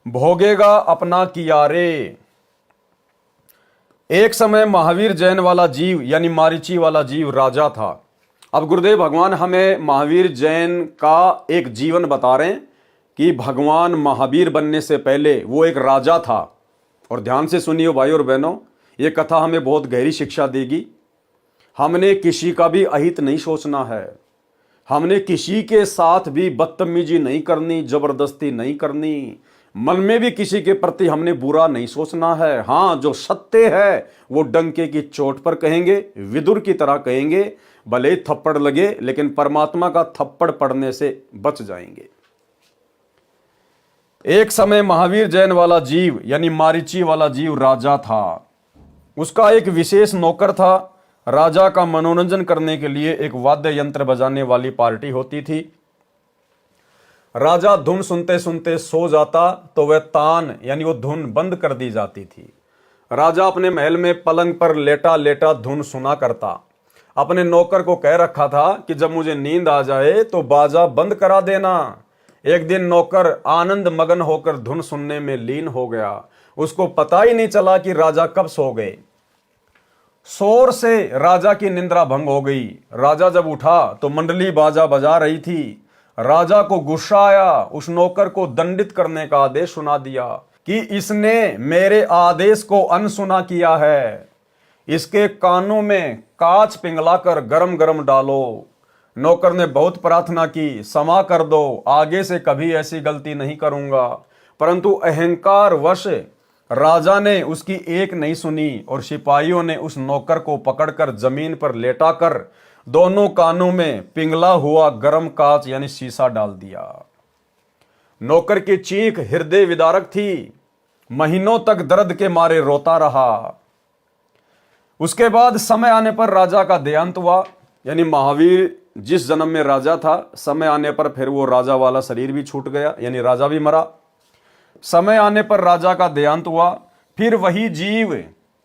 भोगेगा अपना किया रे। एक समय महावीर जैन वाला जीव यानी मारीची वाला जीव राजा था। अब गुरुदेव भगवान हमें महावीर जैन का एक जीवन बता रहे हैं कि भगवान महावीर बनने से पहले वो एक राजा था। और ध्यान से सुनिए भाई और बहनों, ये कथा हमें बहुत गहरी शिक्षा देगी। हमने किसी का भी अहित नहीं सोचना है, हमने किसी के साथ भी बदतमीजी नहीं करनी, जबरदस्ती नहीं करनी, मन में भी किसी के प्रति हमने बुरा नहीं सोचना है। हाँ, जो सत्य है वो डंके की चोट पर कहेंगे, विदुर की तरह कहेंगे, भले थप्पड़ लगे लेकिन परमात्मा का थप्पड़ पड़ने से बच जाएंगे। एक समय महावीर जैन वाला जीव यानी मारीची वाला जीव राजा था। उसका एक विशेष नौकर था। राजा का मनोरंजन करने के लिए एक वाद्य यंत्र बजाने वाली पार्टी होती थी। राजा धुन सुनते सुनते सो जाता तो वह तान यानी वो धुन बंद कर दी जाती थी। राजा अपने महल में पलंग पर लेटा लेटा धुन सुना करता। अपने नौकर को कह रखा था कि जब मुझे नींद आ जाए तो बाजा बंद करा देना। एक दिन नौकर आनंद मगन होकर धुन सुनने में लीन हो गया। उसको पता ही नहीं चला कि राजा कब सो गए। शोर से राजा की निंद्रा भंग हो गई। राजा जब उठा तो मंडली बाजा बजा रही थी। राजा को गुस्सा आया, उस नौकर को दंडित करने का आदेश सुना दिया कि इसने मेरे आदेश को अनसुना किया है। इसके कानों में कांच पिघलाकर गरम गरम डालो। नौकर ने बहुत प्रार्थना की, क्षमा कर दो, आगे से कभी ऐसी गलती नहीं करूंगा। परंतु अहंकार वश राजा ने उसकी एक नहीं सुनी और सिपाहियों ने उस नौकर को पकड़कर जमीन पर लेटाकर दोनों कानों में पिघला हुआ गर्म कांच यानी शीशा डाल दिया। नौकर की चीख हृदय विदारक थी, महीनों तक दर्द के मारे रोता रहा। उसके बाद समय आने पर राजा का देहांत हुआ, यानी महावीर जिस जन्म में राजा था, समय आने पर फिर वो राजा वाला शरीर भी छूट गया, यानी राजा भी मरा। समय आने पर राजा का देहांत हुआ। फिर वही जीव,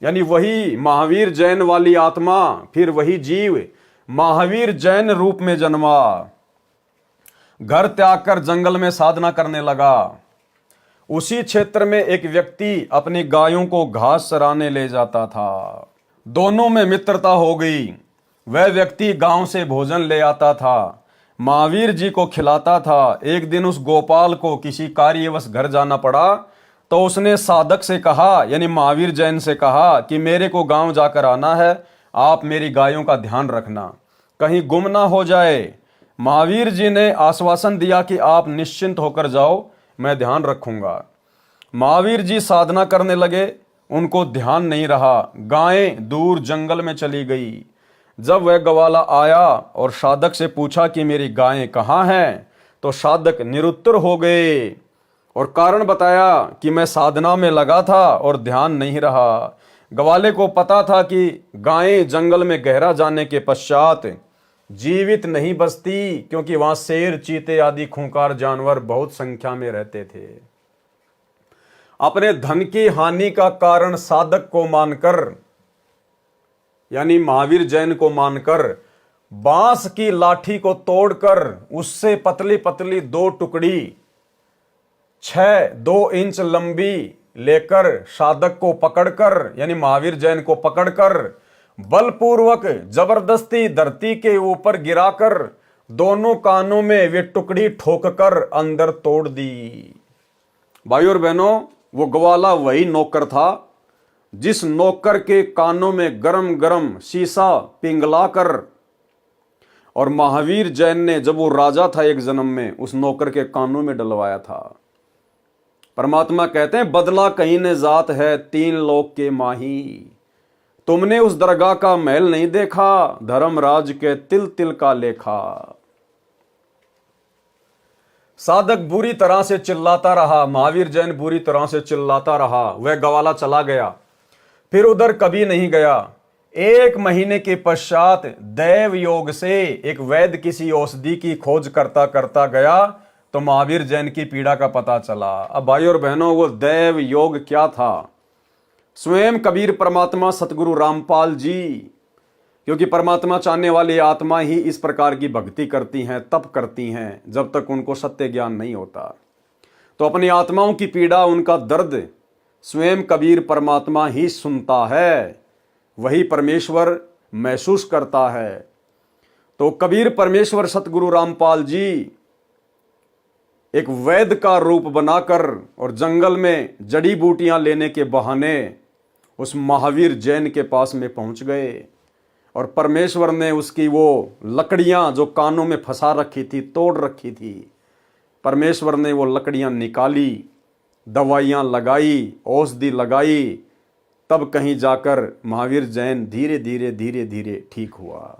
यानी वही महावीर जैन वाली आत्मा, फिर वही जीव महावीर जैन रूप में जन्मा। घर त्याग कर जंगल में साधना करने लगा। उसी क्षेत्र में एक व्यक्ति अपनी गायों को घास चराने ले जाता था। दोनों में मित्रता हो गई। वह व्यक्ति गांव से भोजन ले आता था, महावीर जी को खिलाता था। एक दिन उस गोपाल को किसी कार्यवश घर जाना पड़ा, तो उसने साधक से कहा, यानी महावीर जैन से कहा कि मेरे को गांव जाकर आना है, आप मेरी गायों का ध्यान रखना, कहीं गुम ना हो जाए। महावीर जी ने आश्वासन दिया कि आप निश्चिंत होकर जाओ, मैं ध्यान रखूंगा। महावीर जी साधना करने लगे, उनको ध्यान नहीं रहा। गायें दूर जंगल में चली गई। जब वह ग्वाला आया और साधक से पूछा कि मेरी गायें कहाँ हैं, तो साधक निरुत्तर हो गए और कारण बताया कि मैं साधना में लगा था और ध्यान नहीं रहा। ग्वाले को पता था कि गायें जंगल में गहरा जाने के पश्चात जीवित नहीं बचती, क्योंकि वहां शेर, चीते आदि खूंखार जानवर बहुत संख्या में रहते थे। अपने धन की हानि का कारण साधक को मानकर, यानी महावीर जैन को मानकर, बांस की लाठी को तोड़कर उससे पतली पतली दो टुकड़ी 2 इंच लंबी लेकर साधक को पकड़कर, यानी महावीर जैन को पकड़कर बलपूर्वक जबरदस्ती धरती के ऊपर गिराकर दोनों कानों में वे टुकड़ी ठोककर अंदर तोड़ दी। भाइयों और बहनों, वो ग्वाला वही नौकर था जिस नौकर के कानों में गरम गरम शीशा पिघलाकर, और महावीर जैन ने जब वो राजा था एक जन्म में, उस नौकर के कानों में डलवाया था। परमात्मा कहते हैं, बदला कहीं ने जात है 3 लोक के माही। तुमने उस दरगाह का महल नहीं देखा, धर्मराज के तिल तिल का लेखा। साधक बुरी तरह से चिल्लाता रहा, महावीर जैन बुरी तरह से चिल्लाता रहा। वह ग्वाला चला गया, फिर उधर कभी नहीं गया। 1 महीने के पश्चात दैव योग से एक वैद्य किसी औषधि की खोज करता करता गया, तो महावीर जैन की पीड़ा का पता चला। अब भाइयों और बहनों, वो दैव योग क्या था? स्वयं कबीर परमात्मा सतगुरु रामपाल जी, क्योंकि परमात्मा चाहने वाली आत्मा ही इस प्रकार की भक्ति करती हैं, तप करती हैं, जब तक उनको सत्य ज्ञान नहीं होता। तो अपनी आत्माओं की पीड़ा, उनका दर्द स्वयं कबीर परमात्मा ही सुनता है, वही परमेश्वर महसूस करता है। तो कबीर परमेश्वर सतगुरु रामपाल जी एक वैद्य का रूप बनाकर और जंगल में जड़ी बूटियां लेने के बहाने उस महावीर जैन के पास में पहुंच गए, और परमेश्वर ने उसकी वो लकड़ियां जो कानों में फंसा रखी थी, तोड़ रखी थी, परमेश्वर ने वो लकड़ियां निकाली, दवाइयां लगाई, औषधि लगाई, तब कहीं जाकर महावीर जैन धीरे धीरे धीरे धीरे ठीक हुआ।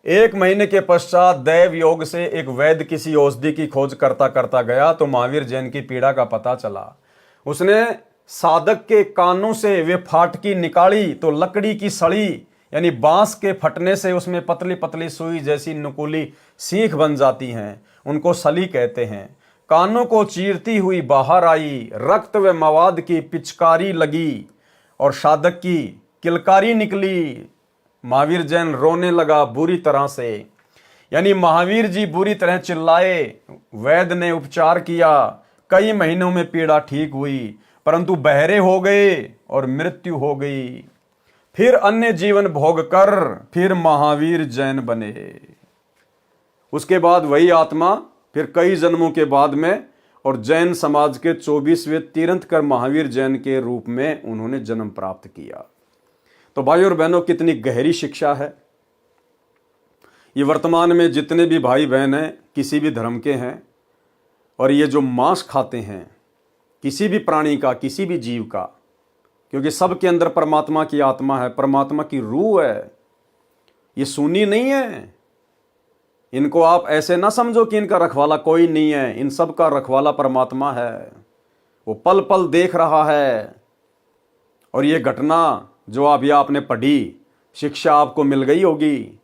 1 महीने के पश्चात दैव योग से एक वैद्य किसी औषधि की खोज करता करता गया, तो महावीर जैन की पीड़ा का पता चला। उसने साधक के कानों से वे फाटकी निकाली, तो लकड़ी की सड़ी, यानी बांस के फटने से उसमें पतली पतली सुई जैसी नुकीली सीख बन जाती हैं, उनको सली कहते हैं। कानों को चीरती हुई बाहर आई, रक्त व मवाद की पिचकारी लगी और साधक की किलकारी निकली। महावीर जैन रोने लगा बुरी तरह से, यानी महावीर जी बुरी तरह चिल्लाए। वैद्य ने उपचार किया, कई महीनों में पीड़ा ठीक हुई, परंतु बहरे हो गए और मृत्यु हो गई। फिर अन्य जीवन भोग कर फिर महावीर जैन बने। उसके बाद वही आत्मा फिर कई जन्मों के बाद में और जैन समाज के 24वें तीर्थंकर महावीर जैन के रूप में उन्होंने जन्म प्राप्त किया। तो भाइयों और बहनों, कितनी गहरी शिक्षा है। ये वर्तमान में जितने भी भाई बहन हैं किसी भी धर्म के हैं, और ये जो मांस खाते हैं किसी भी प्राणी का, किसी भी जीव का, क्योंकि सबके अंदर परमात्मा की आत्मा है, परमात्मा की रूह है, ये सूनी नहीं है। इनको आप ऐसे ना समझो कि इनका रखवाला कोई नहीं है, इन सब का रखवाला परमात्मा है, वो पल पल देख रहा है। और ये घटना जो आप या आपने पढ़ी, शिक्षा आपको मिल गई होगी।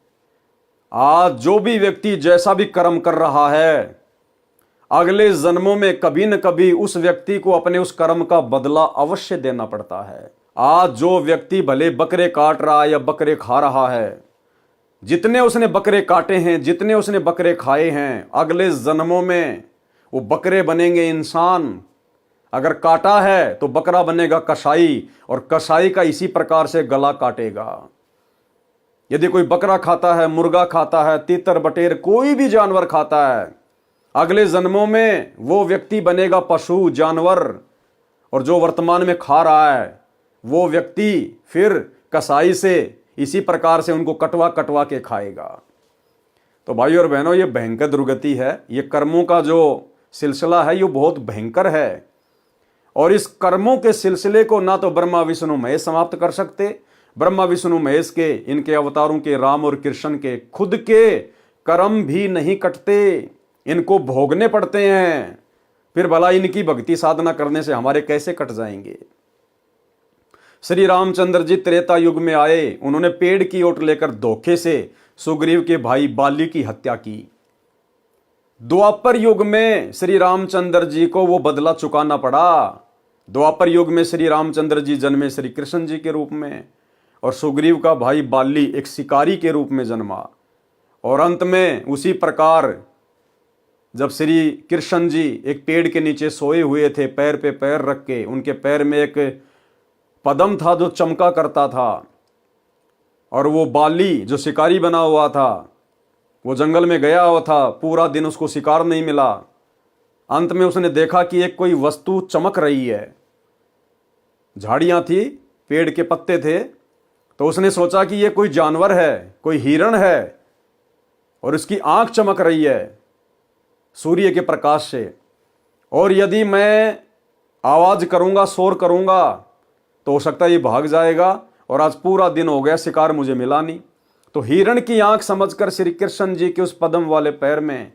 आज जो भी व्यक्ति जैसा भी कर्म कर रहा है, अगले जन्मों में कभी न कभी उस व्यक्ति को अपने उस कर्म का बदला अवश्य देना पड़ता है। आज जो व्यक्ति भले बकरे काट रहा है या बकरे खा रहा है, जितने उसने बकरे काटे हैं, जितने उसने बकरे खाए हैं, अगले जन्मों में वो बकरे बनेंगे इंसान। अगर काटा है तो बकरा बनेगा कसाई, और कसाई का इसी प्रकार से गला काटेगा। यदि कोई बकरा खाता है, मुर्गा खाता है, तीतर बटेर कोई भी जानवर खाता है, अगले जन्मों में वो व्यक्ति बनेगा पशु, जानवर। और जो वर्तमान में खा रहा है वो व्यक्ति फिर कसाई से इसी प्रकार से उनको कटवा कटवा के खाएगा। तो भाइयों और बहनों, ये भयंकर दुर्गति है। ये कर्मों का जो सिलसिला है ये बहुत भयंकर है, और इस कर्मों के सिलसिले को ना तो ब्रह्मा विष्णु महेश समाप्त कर सकते। ब्रह्मा विष्णु महेश के, इनके अवतारों के, राम और कृष्ण के खुद के कर्म भी नहीं कटते, इनको भोगने पड़ते हैं। फिर भला इनकी भक्ति साधना करने से हमारे कैसे कट जाएंगे। श्री रामचंद्र जी त्रेता युग में आए, उन्होंने पेड़ की ओट लेकर धोखे से सुग्रीव के भाई बाली की हत्या की। द्वापर युग में श्री रामचंद्र जी को वो बदला चुकाना पड़ा। द्वापर युग में श्री रामचंद्र जी जन्मे श्री कृष्ण जी के रूप में, और सुग्रीव का भाई बाली एक शिकारी के रूप में जन्मा। और अंत में उसी प्रकार जब श्री कृष्ण जी एक पेड़ के नीचे सोए हुए थे, पैर पे पैर रख के, उनके पैर में एक पदम था जो चमका करता था, और वो बाली जो शिकारी बना हुआ था वो जंगल में गया हुआ था, पूरा दिन उसको शिकार नहीं मिला। अंत में उसने देखा कि एक कोई वस्तु चमक रही है, झाड़ियां थी, पेड़ के पत्ते थे, तो उसने सोचा कि ये कोई जानवर है, कोई हिरण है, और इसकी आंख चमक रही है सूर्य के प्रकाश से, और यदि मैं आवाज करूंगा, शोर करूंगा तो हो सकता है ये भाग जाएगा, और आज पूरा दिन हो गया शिकार मुझे मिला नहीं। तो हिरण की आंख समझकर श्री कृष्ण जी के उस पद्म वाले पैर में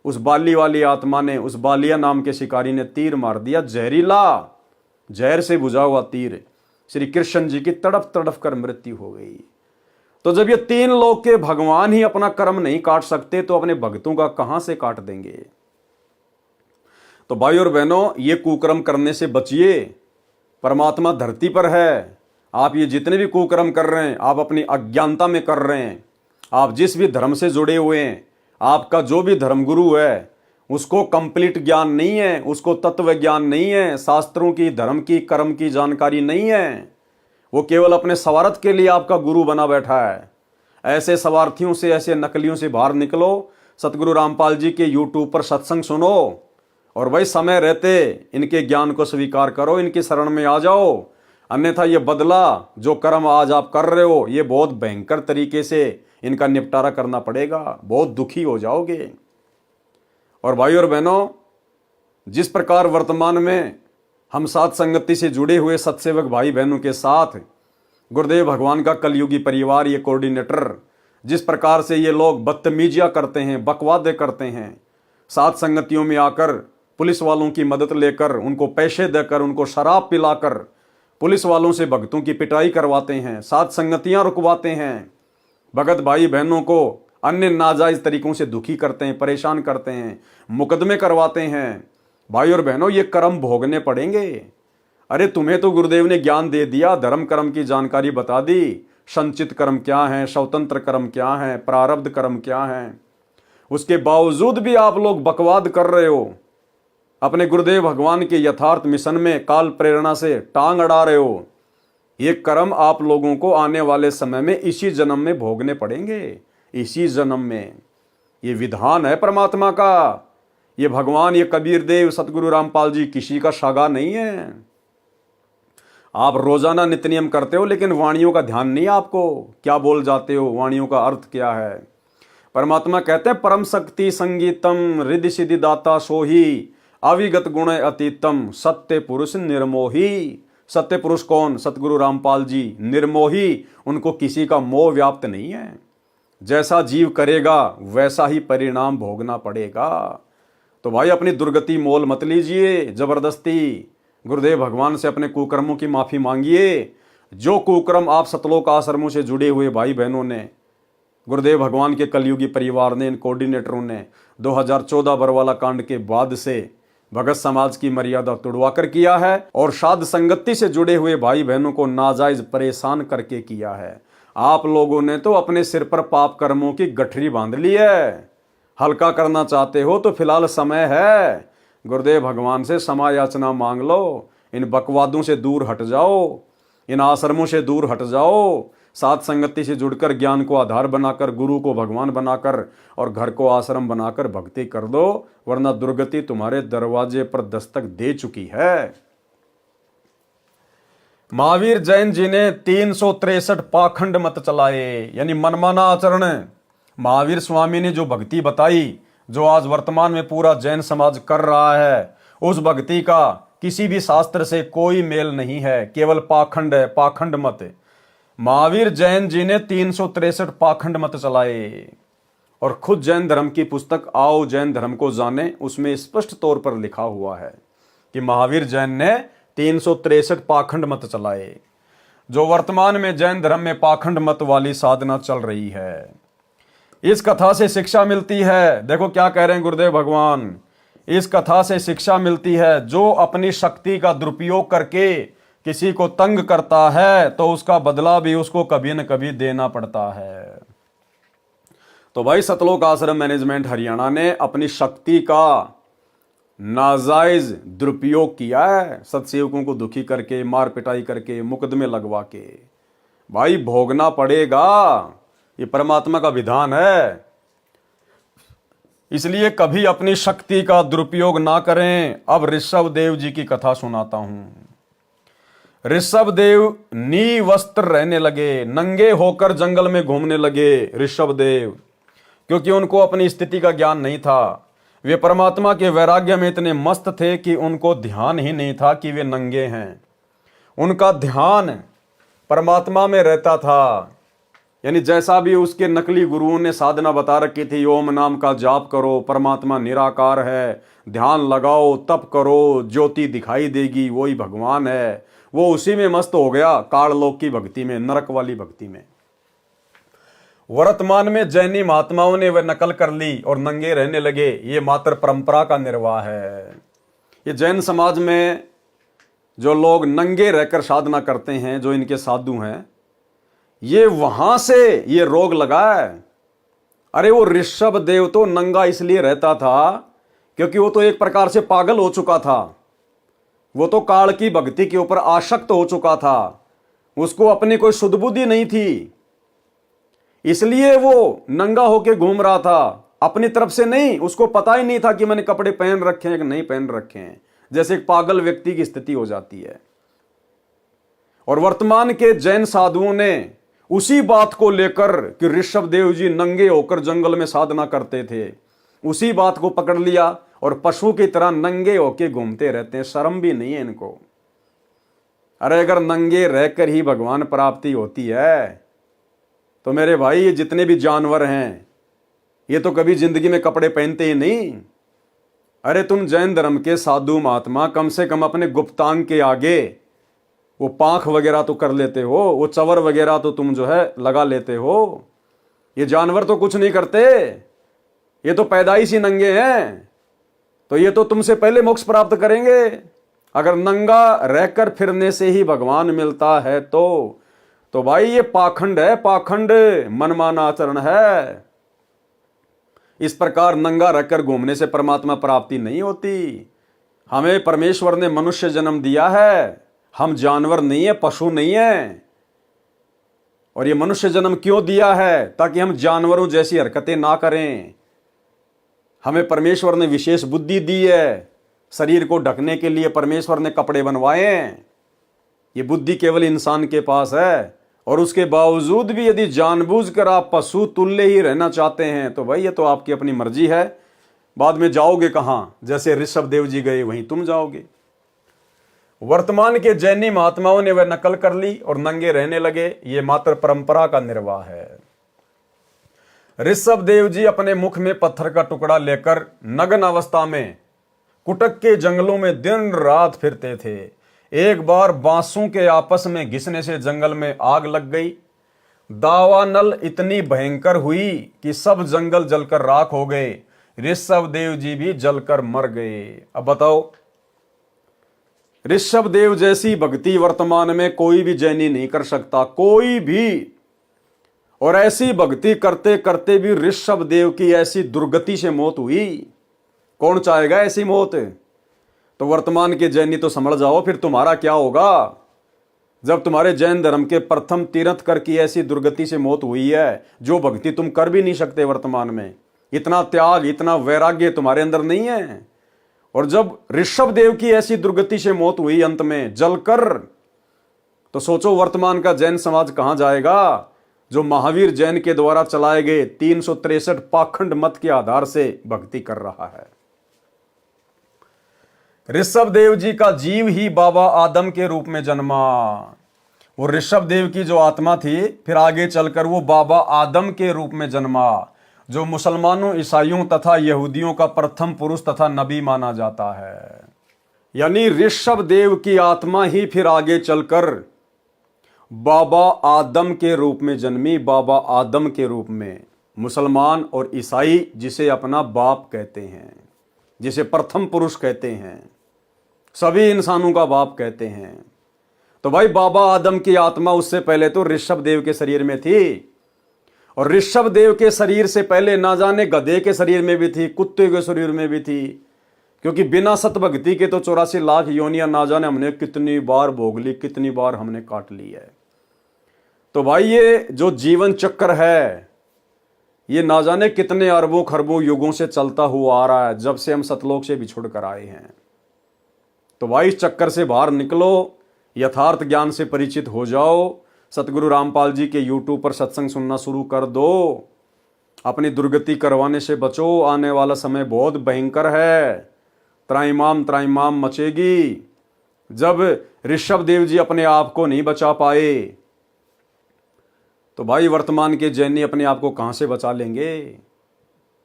उस बाली वाली आत्मा ने, उस बालिया नाम के शिकारी ने तीर मार दिया, जहरीला, जहर से बुझा हुआ तीर। श्री कृष्ण जी की तड़प तड़प कर मृत्यु हो गई। तो जब ये तीन लोक के भगवान ही अपना कर्म नहीं काट सकते तो अपने भक्तों का कहां से काट देंगे। तो भाई और बहनों, ये कुकर्म करने से बचिए। परमात्मा धरती पर है। आप ये जितने भी कुकर्म कर रहे हैं आप अपनी अज्ञानता में कर रहे हैं। आप जिस भी धर्म से जुड़े हुए हैं, आपका जो भी धर्मगुरु है उसको कंप्लीट ज्ञान नहीं है, उसको तत्व ज्ञान नहीं है, शास्त्रों की, धर्म की, कर्म की जानकारी नहीं है। वो केवल अपने स्वार्थ के लिए आपका गुरु बना बैठा है। ऐसे स्वार्थियों से, ऐसे नकलियों से बाहर निकलो। सतगुरु रामपाल जी के यूट्यूब पर सत्संग सुनो, और भाई समय रहते इनके ज्ञान को स्वीकार करो, इनकी शरण में आ जाओ। अन्यथा ये बदला जो कर्म आज आप कर रहे हो ये बहुत भयंकर तरीके से इनका निपटारा करना पड़ेगा, बहुत दुखी हो जाओगे। और भाई और बहनों, जिस प्रकार वर्तमान में हम साथ संगति से जुड़े हुए सत्सेवक भाई बहनों के साथ गुरुदेव भगवान का कलयुगी परिवार, ये कोऑर्डिनेटर, जिस प्रकार से ये लोग बदतमीजियां करते हैं, बकवादे करते हैं, साथ संगतियों में आकर पुलिस वालों की मदद लेकर, उनको पैसे देकर, उनको शराब पिलाकर पुलिस वालों से भक्तों की पिटाई करवाते हैं, साथ संगतियां रुकवाते हैं, भगत भाई बहनों को अन्य नाजायज तरीकों से दुखी करते हैं, परेशान करते हैं, मुकदमे करवाते हैं। भाई और बहनों, ये कर्म भोगने पड़ेंगे। अरे तुम्हें तो गुरुदेव ने ज्ञान दे दिया, धर्म कर्म की जानकारी बता दी, संचित कर्म क्या है, स्वतंत्र कर्म क्या है, प्रारब्ध कर्म क्या है। उसके बावजूद भी आप लोग बकवाद कर रहे हो, अपने गुरुदेव भगवान के यथार्थ मिशन में काल प्रेरणा से टांग अड़ा रहे हो। ये कर्म आप लोगों को आने वाले समय में इसी जन्म में भोगने पड़ेंगे, इसी जन्म में। ये विधान है परमात्मा का। ये भगवान, ये कबीर देव, सतगुरु रामपाल जी किसी का सागा नहीं है। आप रोजाना नित्य नियम करते हो लेकिन वाणियों का ध्यान नहीं, आपको क्या बोल जाते हो, वाणियों का अर्थ क्या है। परमात्मा कहते हैं परम शक्ति संगीतम रिद्धि सिद्धि दाता सोही अविगत गुण अतीतम सत्य पुरुष निर्मोही। सत्य पुरुष कौन? सतगुरु रामपाल जी। निर्मोही, उनको किसी का मोह व्याप्त नहीं है। जैसा जीव करेगा वैसा ही परिणाम भोगना पड़ेगा। तो भाई अपनी दुर्गति मोल मत लीजिए जबरदस्ती। गुरुदेव भगवान से अपने कुकर्मों की माफी मांगिए। जो कुकर्म आप सतलोक आश्रमों से जुड़े हुए भाई बहनों ने, गुरुदेव भगवान के कलयुगी परिवार ने, इन कोऑर्डिनेटरों ने 2014 बरवाला कांड के बाद से भगत समाज की मर्यादा तोड़वा कर किया है और साध संगति से जुड़े हुए भाई बहनों को नाजायज परेशान करके किया है। आप लोगों ने तो अपने सिर पर पाप कर्मों की गठरी बांध ली है। हल्का करना चाहते हो तो फिलहाल समय है। गुरुदेव भगवान से क्षमा याचना मांग लो। इन बकवादों से दूर हट जाओ, इन आश्रमों से दूर हट जाओ। साथ संगति से जुड़कर ज्ञान को आधार बनाकर, गुरु को भगवान बनाकर और घर को आश्रम बनाकर भक्ति कर दो, वरना दुर्गति तुम्हारे दरवाजे पर दस्तक दे चुकी है। महावीर जैन जी ने 363 पाखंड मत चलाए, यानी मनमाना आचरण। महावीर स्वामी ने जो भक्ति बताई, जो आज वर्तमान में पूरा जैन समाज कर रहा है, उस भक्ति का किसी भी शास्त्र से कोई मेल नहीं है, केवल पाखंड है, पाखंड मत। महावीर जैन जी ने 363 पाखंड मत चलाए और खुद जैन धर्म की पुस्तक आओ जैन धर्म को जाने, उसमें स्पष्ट तौर पर लिखा हुआ है कि महावीर जैन ने 363 पाखंड मत चलाए। जो वर्तमान में जैन धर्म में पाखंड मत वाली साधना चल रही है, इस कथा से शिक्षा मिलती है। देखो क्या कह रहे हैं गुरुदेव भगवान, इस कथा से शिक्षा मिलती है जो अपनी शक्ति का दुरुपयोग करके किसी को तंग करता है तो उसका बदला भी उसको कभी न कभी देना पड़ता है। तो भाई सतलोक आश्रम मैनेजमेंट हरियाणा ने अपनी शक्ति का नाजायज दुरुपयोग किया है, सत्सेवकों को दुखी करके, मार पिटाई करके, मुकदमे लगवा के। भाई भोगना पड़ेगा, ये परमात्मा का विधान है। इसलिए कभी अपनी शक्ति का दुरुपयोग ना करें। अब ऋषभ देव जी की कथा सुनाता हूं। ऋषभ देव निवस्त्र रहने लगे, नंगे होकर जंगल में घूमने लगे ऋषभ देव, क्योंकि उनको अपनी स्थिति का ज्ञान नहीं था। वे परमात्मा के वैराग्य में इतने मस्त थे कि उनको ध्यान ही नहीं था कि वे नंगे हैं। उनका ध्यान परमात्मा में रहता था। यानी जैसा भी उसके नकली गुरुओं ने साधना बता रखी थी, ओम नाम का जाप करो, परमात्मा निराकार है, ध्यान लगाओ, तप करो, ज्योति दिखाई देगी, वही भगवान है, वो उसी में मस्त हो गया, काललोक की भक्ति में, नरक वाली भक्ति में। वर्तमान में जैनी महात्माओं ने वह नकल कर ली और नंगे रहने लगे। ये मात्र परंपरा का निर्वाह है। ये जैन समाज में जो लोग नंगे रहकर साधना करते हैं, जो इनके साधु हैं, ये वहां से ये रोग लगा है। अरे वो ऋषभ देव तो नंगा इसलिए रहता था क्योंकि वो तो एक प्रकार से पागल हो चुका था। वो तो काल की भक्ति के ऊपर आसक्त हो चुका था। उसको अपनी कोई शुद्ध बुद्धि नहीं थी, इसलिए वो नंगा होके घूम रहा था। अपनी तरफ से नहीं, उसको पता ही नहीं था कि मैंने कपड़े पहन रखे हैं कि नहीं पहन रखे हैं। जैसे एक पागल व्यक्ति की स्थिति हो जाती है। और वर्तमान के जैन साधुओं ने उसी बात को लेकर कि ऋषभ देव जी नंगे होकर जंगल में साधना करते थे, उसी बात को पकड़ लिया और पशु की तरह नंगे होके घूमते रहते हैं। शर्म भी नहीं है इनको। अरे अगर नंगे रहकर ही भगवान प्राप्ति होती है तो मेरे भाई ये जितने भी जानवर हैं, ये तो कभी जिंदगी में कपड़े पहनते ही नहीं। अरे तुम जैन धर्म के साधु महात्मा कम से कम अपने गुप्तांग के आगे वो पांख वगैरह तो कर लेते हो, वो चवर वगैरह तो तुम जो है लगा लेते हो। ये जानवर तो कुछ नहीं करते, ये तो पैदाइशी नंगे हैं। तो ये तो तुमसे पहले मोक्ष प्राप्त करेंगे। अगर नंगा रहकर फिरने से ही भगवान मिलता है तो भाई ये पाखंड है, पाखंड, मनमाना आचरण है। इस प्रकार नंगा रहकर घूमने से परमात्मा प्राप्ति नहीं होती। हमें परमेश्वर ने मनुष्य जन्म दिया है, हम जानवर नहीं है, पशु नहीं है। और ये मनुष्य जन्म क्यों दिया है? ताकि हम जानवरों जैसी हरकतें ना करें। हमें परमेश्वर ने विशेष बुद्धि दी है। शरीर को ढकने के लिए परमेश्वर ने कपड़े बनवाए हैं। ये बुद्धि केवल इंसान के पास है और उसके बावजूद भी यदि जानबूझकर आप पशु तुल्य ही रहना चाहते हैं तो भाई ये तो आपकी अपनी मर्जी है। बाद में जाओगे कहां? जैसे ऋषभ देव जी गए वहीं तुम जाओगे। वर्तमान के जैनी महात्माओं ने वह नकल कर ली और नंगे रहने लगे। ये मात्र परंपरा का निर्वाह है। ऋषभ देव जी अपने मुख में पत्थर का टुकड़ा लेकर नग्न अवस्था में कुटक के जंगलों में दिन रात फिरते थे। एक बार बांसों के आपस में घिसने से जंगल में आग लग गई। दावानल इतनी भयंकर हुई कि सब जंगल जलकर राख हो गए। ऋषभ देव जी भी जलकर मर गए। अब बताओ, ऋषभ देव जैसी भक्ति वर्तमान में कोई भी जैनी नहीं कर सकता, कोई भी। और ऐसी भक्ति करते करते भी ऋषभ देव की ऐसी दुर्गति से मौत हुई। कौन चाहेगा ऐसी मौत? तो वर्तमान के जैनी तो समझ जाओ फिर तुम्हारा क्या होगा जब तुम्हारे जैन धर्म के प्रथम तीर्थंकर की ऐसी दुर्गति से मौत हुई है, जो भक्ति तुम कर भी नहीं सकते वर्तमान में। इतना त्याग, इतना वैराग्य तुम्हारे अंदर नहीं है। और जब ऋषभ देव की ऐसी दुर्गति से मौत हुई अंत में जलकर, तो सोचो वर्तमान का जैन समाज कहां जाएगा, जो महावीर जैन के द्वारा चलाए गए 363 पाखंड मत के आधार से भक्ति कर रहा है। ऋषभ देव जी का जीव ही बाबा आदम के रूप में जन्मा। वो ऋषभ देव की जो आत्मा थी फिर आगे चलकर वो बाबा आदम के रूप में जन्मा, जो मुसलमानों, ईसाइयों तथा यहूदियों का प्रथम पुरुष तथा नबी माना जाता है। यानी ऋषभ देव की आत्मा ही फिर आगे चलकर बाबा आदम के रूप में जन्मी। बाबा आदम के रूप में मुसलमान और ईसाई जिसे अपना बाप कहते हैं, जिसे प्रथम पुरुष कहते हैं, सभी इंसानों का बाप कहते हैं। तो भाई बाबा आदम की आत्मा उससे पहले तो ऋषभ देव के शरीर में थी। और ऋषभ देव के शरीर से पहले ना जाने गधे के शरीर में भी थी, कुत्ते के शरीर में भी थी। क्योंकि बिना सतभक्ति के तो 84 लाख योनियां ना जाने हमने कितनी बार भोग ली, कितनी बार हमने काट ली है। तो भाई ये जो जीवन चक्र है ये ना जाने कितने अरबों खरबों युगों से चलता हुआ आ रहा है, जब से हम सतलोक से बिछुड़ कर आए हैं। तो भाई इस चक्कर से बाहर निकलो, यथार्थ ज्ञान से परिचित हो जाओ। सतगुरु रामपाल जी के यूट्यूब पर सत्संग सुनना शुरू कर दो। अपनी दुर्गति करवाने से बचो, आने वाला समय बहुत भयंकर है। त्राइमाम मचेगी। जब ऋषभ देव जी अपने आप को नहीं बचा पाए तो भाई वर्तमान के जैनी अपने आप को कहां से बचा लेंगे?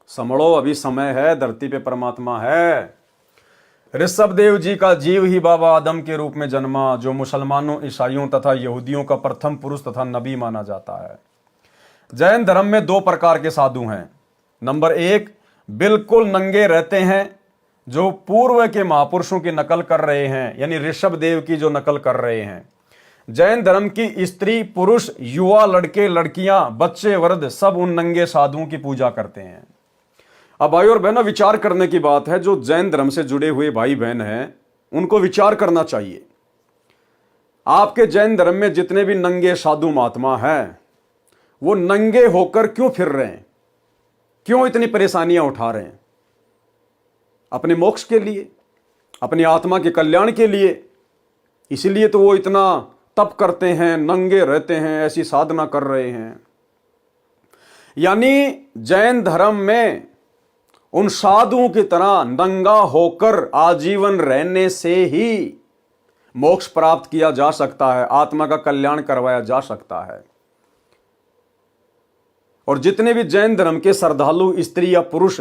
समझो, अभी समय है, धरती पे परमात्मा है। ऋषभ देव जी का जीव ही बाबा आदम के रूप में जन्मा, जो मुसलमानों, ईसाइयों तथा यहूदियों का प्रथम पुरुष तथा नबी माना जाता है। जैन धर्म में 2 प्रकार के साधु हैं। नंबर 1 बिल्कुल नंगे रहते हैं, जो पूर्व के महापुरुषों की नकल कर रहे हैं, यानी ऋषभ देव की जो नकल कर रहे हैं। जैन धर्म की स्त्री, पुरुष, युवा, लड़के, लड़कियां, बच्चे, वृद्ध सब उन नंगे साधुओं की पूजा करते हैं। अब भाई और बहनों, विचार करने की बात है। जो जैन धर्म से जुड़े हुए भाई बहन हैं उनको विचार करना चाहिए। आपके जैन धर्म में जितने भी नंगे साधु महात्मा हैं वो नंगे होकर क्यों फिर रहे हैं? क्यों इतनी परेशानियां उठा रहे हैं? अपने मोक्ष के लिए, अपनी आत्मा के कल्याण के लिए। इसीलिए तो वो इतना तप करते हैं, नंगे रहते हैं, ऐसी साधना कर रहे हैं। यानी जैन धर्म में उन साधुओं की तरह नंगा होकर आजीवन रहने से ही मोक्ष प्राप्त किया जा सकता है, आत्मा का कल्याण करवाया जा सकता है। और जितने भी जैन धर्म के श्रद्धालु स्त्री या पुरुष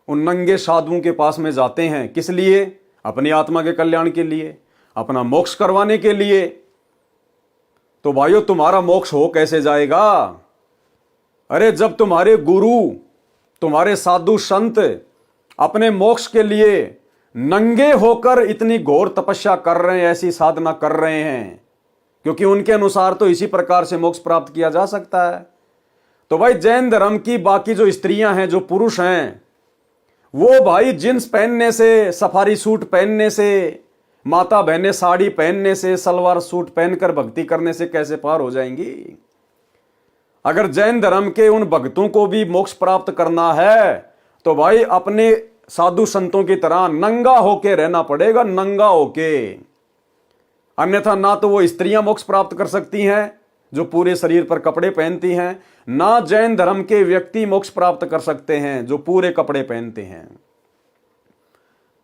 उन नंगे साधुओं के पास में जाते हैं, किस लिए? अपनी आत्मा के कल्याण के लिए, अपना मोक्ष करवाने के लिए। तो भाइयों, तुम्हारा मोक्ष हो कैसे जाएगा? अरे जब तुम्हारे गुरु, तुम्हारे साधु संत अपने मोक्ष के लिए नंगे होकर इतनी घोर तपस्या कर रहे हैं, ऐसी साधना कर रहे हैं, क्योंकि उनके अनुसार तो इसी प्रकार से मोक्ष प्राप्त किया जा सकता है। तो भाई जैन धर्म की बाकी जो स्त्रियां हैं, जो पुरुष हैं, वो भाई जींस पहनने से, सफारी सूट पहनने से, माता बहनें साड़ी पहनने से, सलवार सूट पहनकर भक्ति करने से कैसे पार हो जाएंगी? अगर जैन धर्म के उन भक्तों को भी मोक्ष प्राप्त करना है तो भाई अपने साधु संतों की तरह नंगा होके रहना पड़ेगा, नंगा होके। अन्यथा ना तो वो स्त्रियां मोक्ष प्राप्त कर सकती हैं, जो पूरे शरीर पर कपड़े पहनती हैं, ना जैन धर्म के व्यक्ति मोक्ष प्राप्त कर सकते हैं जो पूरे कपड़े पहनते हैं।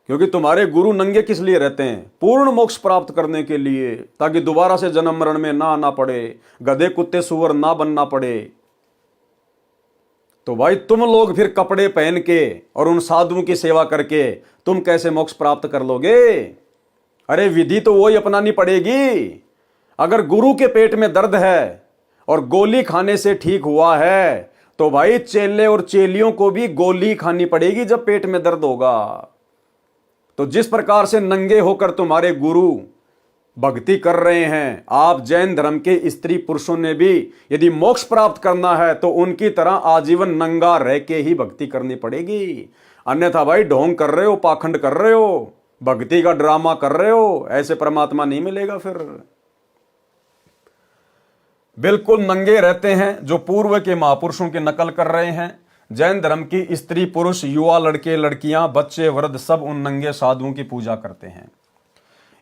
क्योंकि तुम्हारे गुरु नंगे किस लिए रहते हैं? पूर्ण मोक्ष प्राप्त करने के लिए, ताकि दोबारा से जन्म मरण में ना आना पड़े, गधे कुत्ते सुअर ना बनना पड़े। तो भाई तुम लोग फिर कपड़े पहन के और उन साधुओं की सेवा करके तुम कैसे मोक्ष प्राप्त कर लोगे? अरे विधि तो वही अपनानी पड़ेगी। अगर गुरु के पेट में दर्द है और गोली खाने से ठीक हुआ है, तो भाई चेले और चेलियों को भी गोली खानी पड़ेगी जब पेट में दर्द होगा। तो जिस प्रकार से नंगे होकर तुम्हारे गुरु भक्ति कर रहे हैं, आप जैन धर्म के स्त्री पुरुषों ने भी यदि मोक्ष प्राप्त करना है तो उनकी तरह आजीवन नंगा रह के ही भक्ति करनी पड़ेगी। अन्यथा भाई ढोंग कर रहे हो, पाखंड कर रहे हो, भक्ति का ड्रामा कर रहे हो, ऐसे परमात्मा नहीं मिलेगा। फिर बिल्कुल नंगे रहते हैं जो पूर्व के महापुरुषों की नकल कर रहे हैं। जैन धर्म की स्त्री पुरुष, युवा, लड़के लड़कियां, बच्चे वृद्ध सब उन नंगे साधुओं की पूजा करते हैं।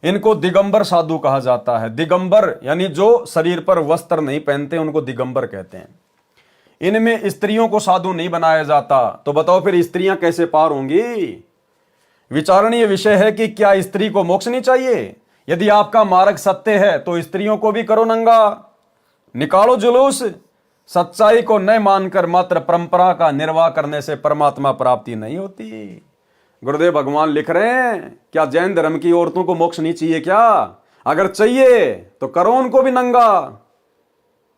इनको दिगंबर साधु कहा जाता है। दिगंबर यानी जो शरीर पर वस्त्र नहीं पहनते उनको दिगंबर कहते हैं। इनमें स्त्रियों को साधु नहीं बनाया जाता। तो बताओ फिर स्त्रियां कैसे पार होंगी? विचारणीय विषय है कि क्या स्त्री को मोक्ष नहीं चाहिए? यदि आपका मार्ग सत्य है तो स्त्रियों को भी करो नंगा, निकालो जुलूस। सच्चाई को न मानकर मात्र परंपरा का निर्वाह करने से परमात्मा प्राप्ति नहीं होती। गुरुदेव भगवान लिख रहे हैं, क्या जैन धर्म की औरतों को मोक्ष नहीं चाहिए क्या? अगर चाहिए तो करो उनको भी नंगा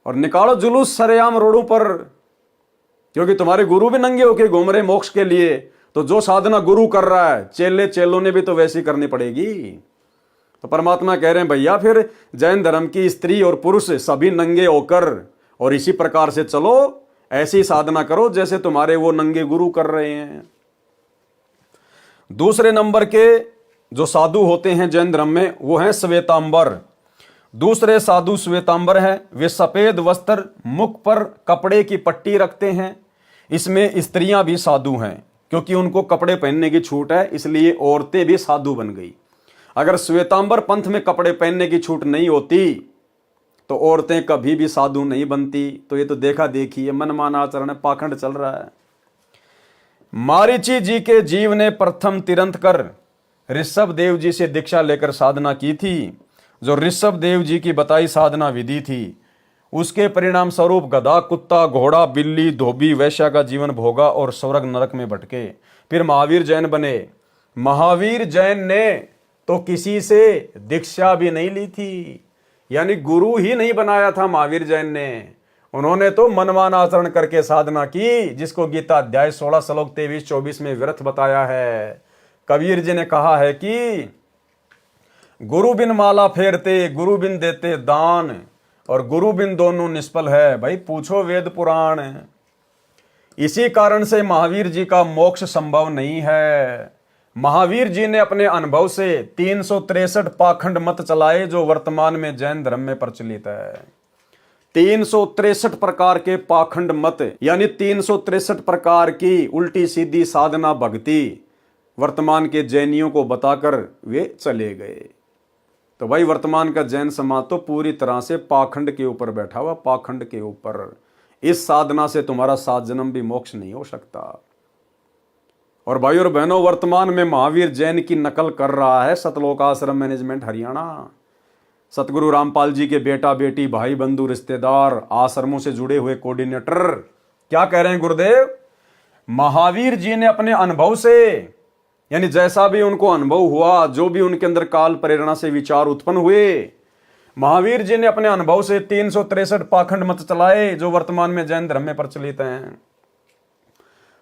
और निकालो जुलूस सरेआम रोडों पर। क्योंकि तुम्हारे गुरु भी नंगे होके घूम रहे मोक्ष के लिए, तो जो साधना गुरु कर रहा है चेले चेलों ने भी तो वैसी करनी पड़ेगी। तो परमात्मा कह रहे हैं भैया फिर जैन धर्म की स्त्री और पुरुष सभी नंगे होकर और इसी प्रकार से चलो, ऐसी साधना करो जैसे तुम्हारे वो नंगे गुरु कर रहे हैं। दूसरे नंबर के जो साधु होते हैं जैन धर्म में वो हैं श्वेतांबर। दूसरे साधु श्वेतांबर हैं। वे सफेद वस्त्र, मुख पर कपड़े की पट्टी रखते हैं। इसमें स्त्रियां भी साधु हैं क्योंकि उनको कपड़े पहनने की छूट है, इसलिए औरतें भी साधु बन गई। अगर श्वेतांबर पंथ में कपड़े पहनने की छूट नहीं होती तो औरतें कभी भी साधु नहीं बनती। तो ये तो देखा देखी है, मनमाना आचरण है, पाखंड चल रहा है। मारीची जी के जीव ने प्रथम तिरंत कर ऋषभ देव जी से दीक्षा लेकर साधना की थी। जो ऋषभ देव जी की बताई साधना विधि थी, उसके परिणाम स्वरूप गधा, कुत्ता, घोड़ा, बिल्ली, धोबी, वैश्या का जीवन भोगा और स्वर्ग नरक में भटके। फिर महावीर जैन बने। महावीर जैन ने तो किसी से दीक्षा भी नहीं ली थी, यानी गुरु ही नहीं बनाया था महावीर जैन ने। उन्होंने तो मनमाना आचरण करके साधना की, जिसको गीता अध्याय 16 श्लोक 23-24 में व्यर्थ बताया है। कबीर जी ने कहा है कि गुरु बिन माला फेरते, गुरु बिन देते दान, और गुरु बिन दोनों निष्फल है। भाई पूछो वेद पुराण। इसी कारण से महावीर जी का मोक्ष संभव नहीं है। महावीर जी ने अपने अनुभव से 363 पाखंड मत चलाए जो वर्तमान में जैन धर्म में प्रचलित है। 363 प्रकार के पाखंड मत, यानी 363 प्रकार की उल्टी सीधी साधना भक्ति वर्तमान के जैनियों को बताकर वे चले गए। तो भाई वर्तमान का जैन समाज तो पूरी तरह से पाखंड के ऊपर बैठा हुआ, पाखंड के ऊपर। इस साधना से तुम्हारा 7 जन्म भी मोक्ष नहीं हो सकता। और भाई और बहनों, वर्तमान में महावीर जैन की नकल कर रहा है सतलोक आश्रम मैनेजमेंट हरियाणा। सतगुरु रामपाल जी के बेटा बेटी, भाई बंधु, रिश्तेदार, आश्रमों से जुड़े हुए कोऑर्डिनेटर क्या कह रहे हैं गुरुदेव? महावीर जी ने अपने अनुभव से, यानी जैसा भी उनको अनुभव हुआ, जो भी उनके अंदर काल प्रेरणा से विचार उत्पन्न हुए, महावीर जी ने अपने अनुभव से 363 पाखंड मत चलाए जो वर्तमान में जैन धर्म में प्रचलित हैं।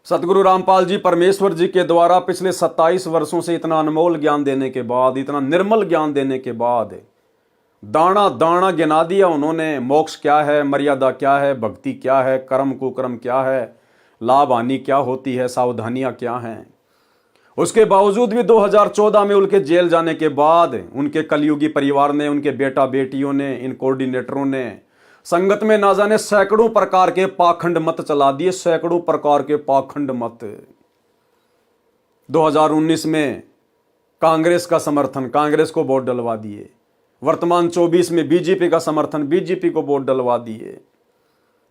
सतगुरु रामपाल जी परमेश्वर जी के द्वारा पिछले 27 वर्षों से इतना अनमोल ज्ञान देने के बाद, इतना निर्मल ज्ञान देने के बाद दाना दाना गिना दिया उन्होंने। मोक्ष क्या है, मर्यादा क्या है, भक्ति क्या है, कर्म कुकर्म क्या है, लाभ हानि क्या होती है, सावधानियां क्या हैं। उसके बावजूद भी 2014 में उनके जेल जाने के बाद उनके कलयुगी परिवार ने, उनके बेटा बेटियों ने, इन कोऑर्डिनेटरों ने संगत में ना जाने सैकड़ों प्रकार के पाखंड मत चला दिए, सैकड़ों प्रकार के पाखंड मत। 2019 में कांग्रेस का समर्थन, कांग्रेस को वोट डलवा दिए। वर्तमान 24 में बीजेपी का समर्थन, बीजेपी को वोट डलवा दिए।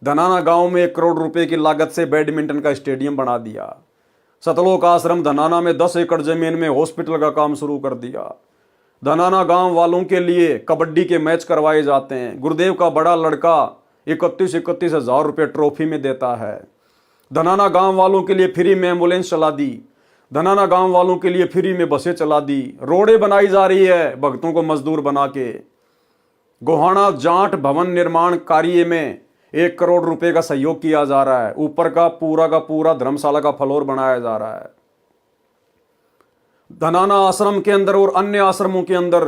धनाना गांव में 1 करोड़ रुपए की लागत से बैडमिंटन का स्टेडियम बना दिया। सतलोक आश्रम धनाना में 10 एकड़ जमीन में हॉस्पिटल का काम शुरू कर दिया। धनाना गांव वालों के लिए कबड्डी के मैच करवाए जाते हैं। गुरुदेव का बड़ा लड़का 31 हजार रुपये ट्रॉफी में देता है। धनाना गांव वालों के लिए फ्री में एम्बुलेंस चला दी। धनाना गांव वालों के लिए फ्री में बसें चला दी। रोडें बनाई जा रही है भक्तों को मजदूर बना के। गोहाना जाट भवन निर्माण कार्य में 1 करोड़ रुपए का सहयोग किया जा रहा है। ऊपर का पूरा धर्मशाला का फ्लोर बनाया जा रहा है। धनाना आश्रम के अंदर और अन्य आश्रमों के अंदर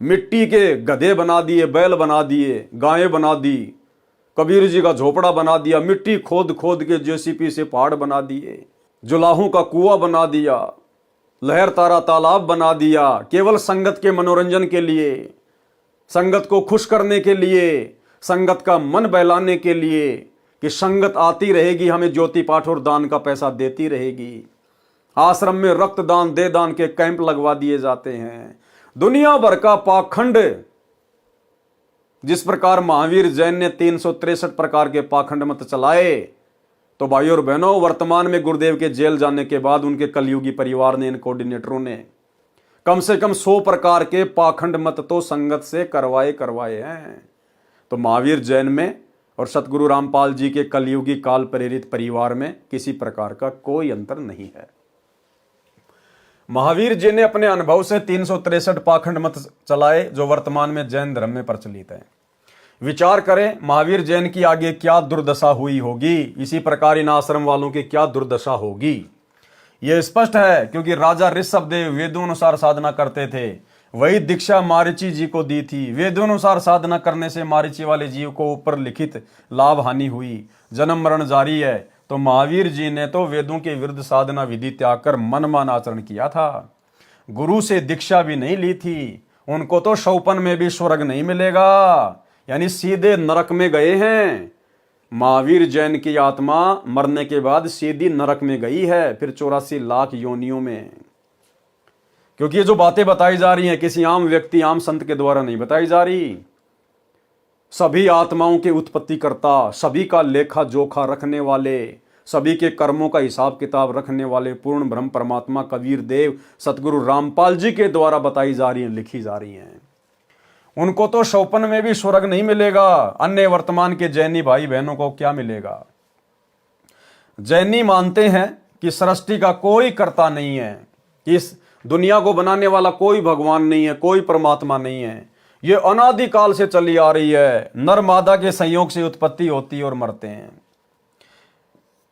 मिट्टी के गधे बना दिए, बैल बना दिए, गायें बना दी। कबीर जी का झोपड़ा बना दिया। मिट्टी खोद खोद के जेसीपी से पहाड़ बना दिए। जुलाहों का कुआं बना दिया। लहर तारा तालाब बना दिया। केवल संगत के मनोरंजन के लिए, संगत को खुश करने के लिए, संगत का मन बहलाने के लिए कि संगत आती रहेगी, हमें ज्योति पाठ और दान का पैसा देती रहेगी। आश्रम में रक्तदान, दे दान के कैंप लगवा दिए जाते हैं। दुनिया भर का पाखंड, जिस प्रकार महावीर जैन ने 363 प्रकार के पाखंड मत चलाए, तो भाइयों और बहनों, वर्तमान में गुरुदेव के जेल जाने के बाद उनके कलयुगी परिवार ने, इन कोऑर्डिनेटरों ने कम से कम 100 प्रकार के पाखंड मत तो संगत से करवाए हैं। तो महावीर जैन में और सतगुरु रामपाल जी के कलयुगी काल प्रेरित परिवार में किसी प्रकार का कोई अंतर नहीं है। महावीर जी ने अपने अनुभव से 363 पाखंड मत चलाए जो वर्तमान में जैन धर्म में प्रचलित है। विचार करें महावीर जैन की आगे क्या दुर्दशा हुई होगी, इसी प्रकार इन आश्रम वालों की क्या दुर्दशा होगी। यह स्पष्ट है क्योंकि राजा ऋषभदेव वेदोनुसार साधना करते थे। वही दीक्षा मारीची जी को दी थी। वेदोनुसार साधना करने से मारीची वाले जीव को ऊपर लिखित लाभ हानि हुई, जन्म मरण जारी है। तो महावीर जी ने तो वेदों के विरुद्ध साधना विधि त्याग कर मनमान आचरण किया था। गुरु से दीक्षा भी नहीं ली थी। उनको तो शौपन में भी स्वर्ग नहीं मिलेगा, यानी सीधे नरक में गए हैं। महावीर जैन की आत्मा मरने के बाद सीधी नरक में गई है, फिर 84 लाख योनियों में। क्योंकि ये जो बातें बताई जा रही हैं किसी आम व्यक्ति, आम संत के द्वारा नहीं बताई जा रही। सभी आत्माओं के उत्पत्ति करता, सभी का लेखा जोखा रखने वाले, सभी के कर्मों का हिसाब किताब रखने वाले पूर्ण ब्रह्म परमात्मा कबीर देव सतगुरु रामपाल जी के द्वारा बताई जा रही हैं, लिखी जा रही हैं। उनको तो शौपन में भी स्वर्ग नहीं मिलेगा। अन्य वर्तमान के जैनी भाई बहनों को क्या मिलेगा। जैनी मानते हैं कि सृष्टि का कोई कर्ता नहीं है, इस दुनिया को बनाने वाला कोई भगवान नहीं है, कोई परमात्मा नहीं है। ये अनादिकाल से चली आ रही है। नर मादा के संयोग से उत्पत्ति होती है और मरते हैं।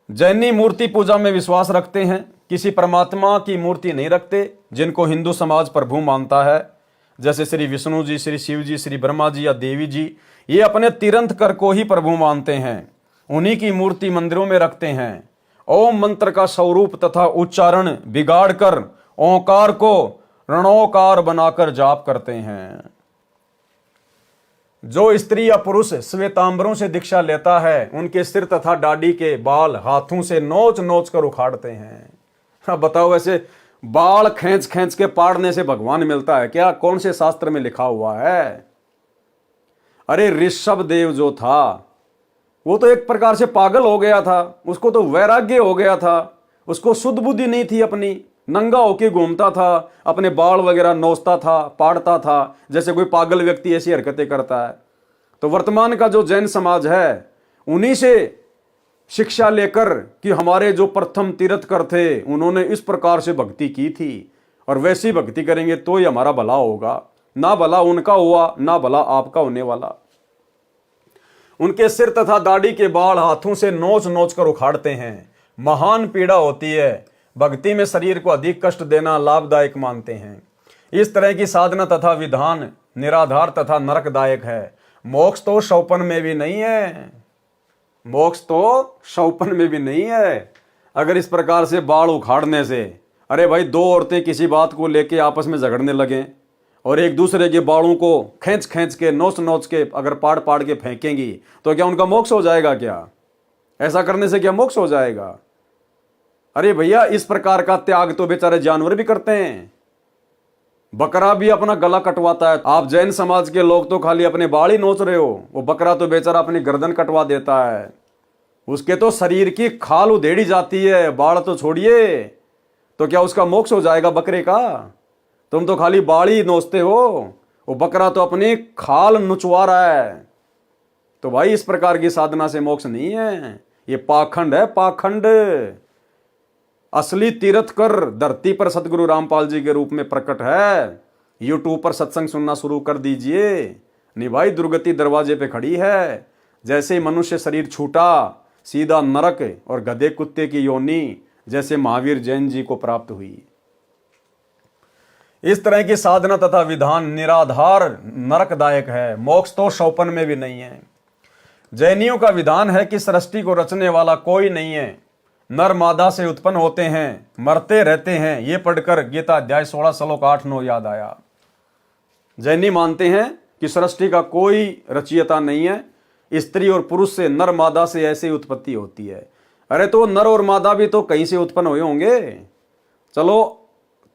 जैनी मूर्ति पूजा में विश्वास रखते हैं, किसी परमात्मा की मूर्ति नहीं रखते। जिनको हिंदू समाज प्रभु मानता है, जैसे श्री विष्णु जी, श्री शिव जी, श्री ब्रह्मा जी या देवी जी, ये अपने तिरंत कर को ही प्रभु मानते हैं। उन्हीं की मूर्ति मंदिरों में रखते हैं। ओम मंत्र का स्वरूप तथा उच्चारण बिगाड़ कर ओंकार को रणोकार बनाकर जाप करते हैं। जो स्त्री या पुरुष श्वेतांबरों से दीक्षा लेता है, उनके सिर तथा दाढ़ी के बाल हाथों से नोच नोच कर उखाड़ते हैं। हाँ बताओ, वैसे बाल खींच खींच के पाड़ने से भगवान मिलता है क्या? कौन से शास्त्र में लिखा हुआ है? अरे ऋषभदेव जो था वो तो एक प्रकार से पागल हो गया था। उसको तो वैराग्य हो गया था। उसको शुद्ध बुद्धि नहीं थी अपनी। नंगा होके घूमता था, अपने बाल वगैरह नोचता था, पाड़ता था, जैसे कोई पागल व्यक्ति ऐसी हरकतें करता है। तो वर्तमान का जो जैन समाज है, उन्हीं से शिक्षा लेकर कि हमारे जो प्रथम तीर्थकर थे उन्होंने इस प्रकार से भक्ति की थी और वैसी भक्ति करेंगे तो ही हमारा भला होगा। ना भला उनका हुआ, ना भला आपका होने वाला। उनके सिर तथा दाढ़ी के बाल हाथों से नोच नोच कर उखाड़ते हैं। महान पीड़ा होती है। भक्ति में शरीर को अधिक कष्ट देना लाभदायक मानते हैं। इस तरह की साधना तथा विधान निराधार तथा नरकदायक है। मोक्ष तो शौपन में भी नहीं है। मोक्ष तो शौपन में भी नहीं है। अगर इस प्रकार से बाल उखाड़ने से, अरे भाई, दो औरतें किसी बात को लेके आपस में झगड़ने लगें और एक दूसरे के बालों को खींच खींच के नोच नोच के अगर पाड़ पाड़ के फेंकेंगी तो क्या उनका मोक्ष हो जाएगा? क्या ऐसा करने से क्या मोक्ष हो जाएगा? अरे भैया, इस प्रकार का त्याग तो बेचारे जानवर भी करते हैं। बकरा भी अपना गला कटवाता है। आप जैन समाज के लोग तो खाली अपने बाल ही नोच रहे हो, वो बकरा तो बेचारा अपनी गर्दन कटवा देता है। उसके तो शरीर की खाल उधेड़ी जाती है, बाल तो छोड़िए। तो क्या उसका मोक्ष हो जाएगा बकरे का? तुम तो खाली बाल ही नोचते हो, वो बकरा तो अपनी खाल नुचवा रहा है। तो भाई इस प्रकार की साधना से मोक्ष नहीं है, ये पाखंड है, पाखंड। असली तीर्थकर धरती पर सतगुरु रामपाल जी के रूप में प्रकट है। यूट्यूब पर सत्संग सुनना शुरू कर दीजिए। नहीं भाई, दुर्गति दरवाजे पे खड़ी है। जैसे मनुष्य शरीर छूटा, सीधा नरक और गधे कुत्ते की योनि जैसे महावीर जैन जी को प्राप्त हुई। इस तरह की साधना तथा विधान निराधार नरकदायक है, मोक्ष तो शौपन में भी नहीं है। जैनियों का विधान है कि सृष्टि को रचने वाला कोई नहीं है, नर मादा से उत्पन्न होते हैं, मरते रहते हैं। ये पढ़कर गीता अध्याय 16 श्लोक 8-9 याद आया। जैनी मानते हैं कि सृष्टि का कोई रचयिता नहीं है, स्त्री और पुरुष से, नर मादा से ऐसे ही उत्पत्ति होती है। अरे तो नर और मादा भी तो कहीं से उत्पन्न हुए होंगे। चलो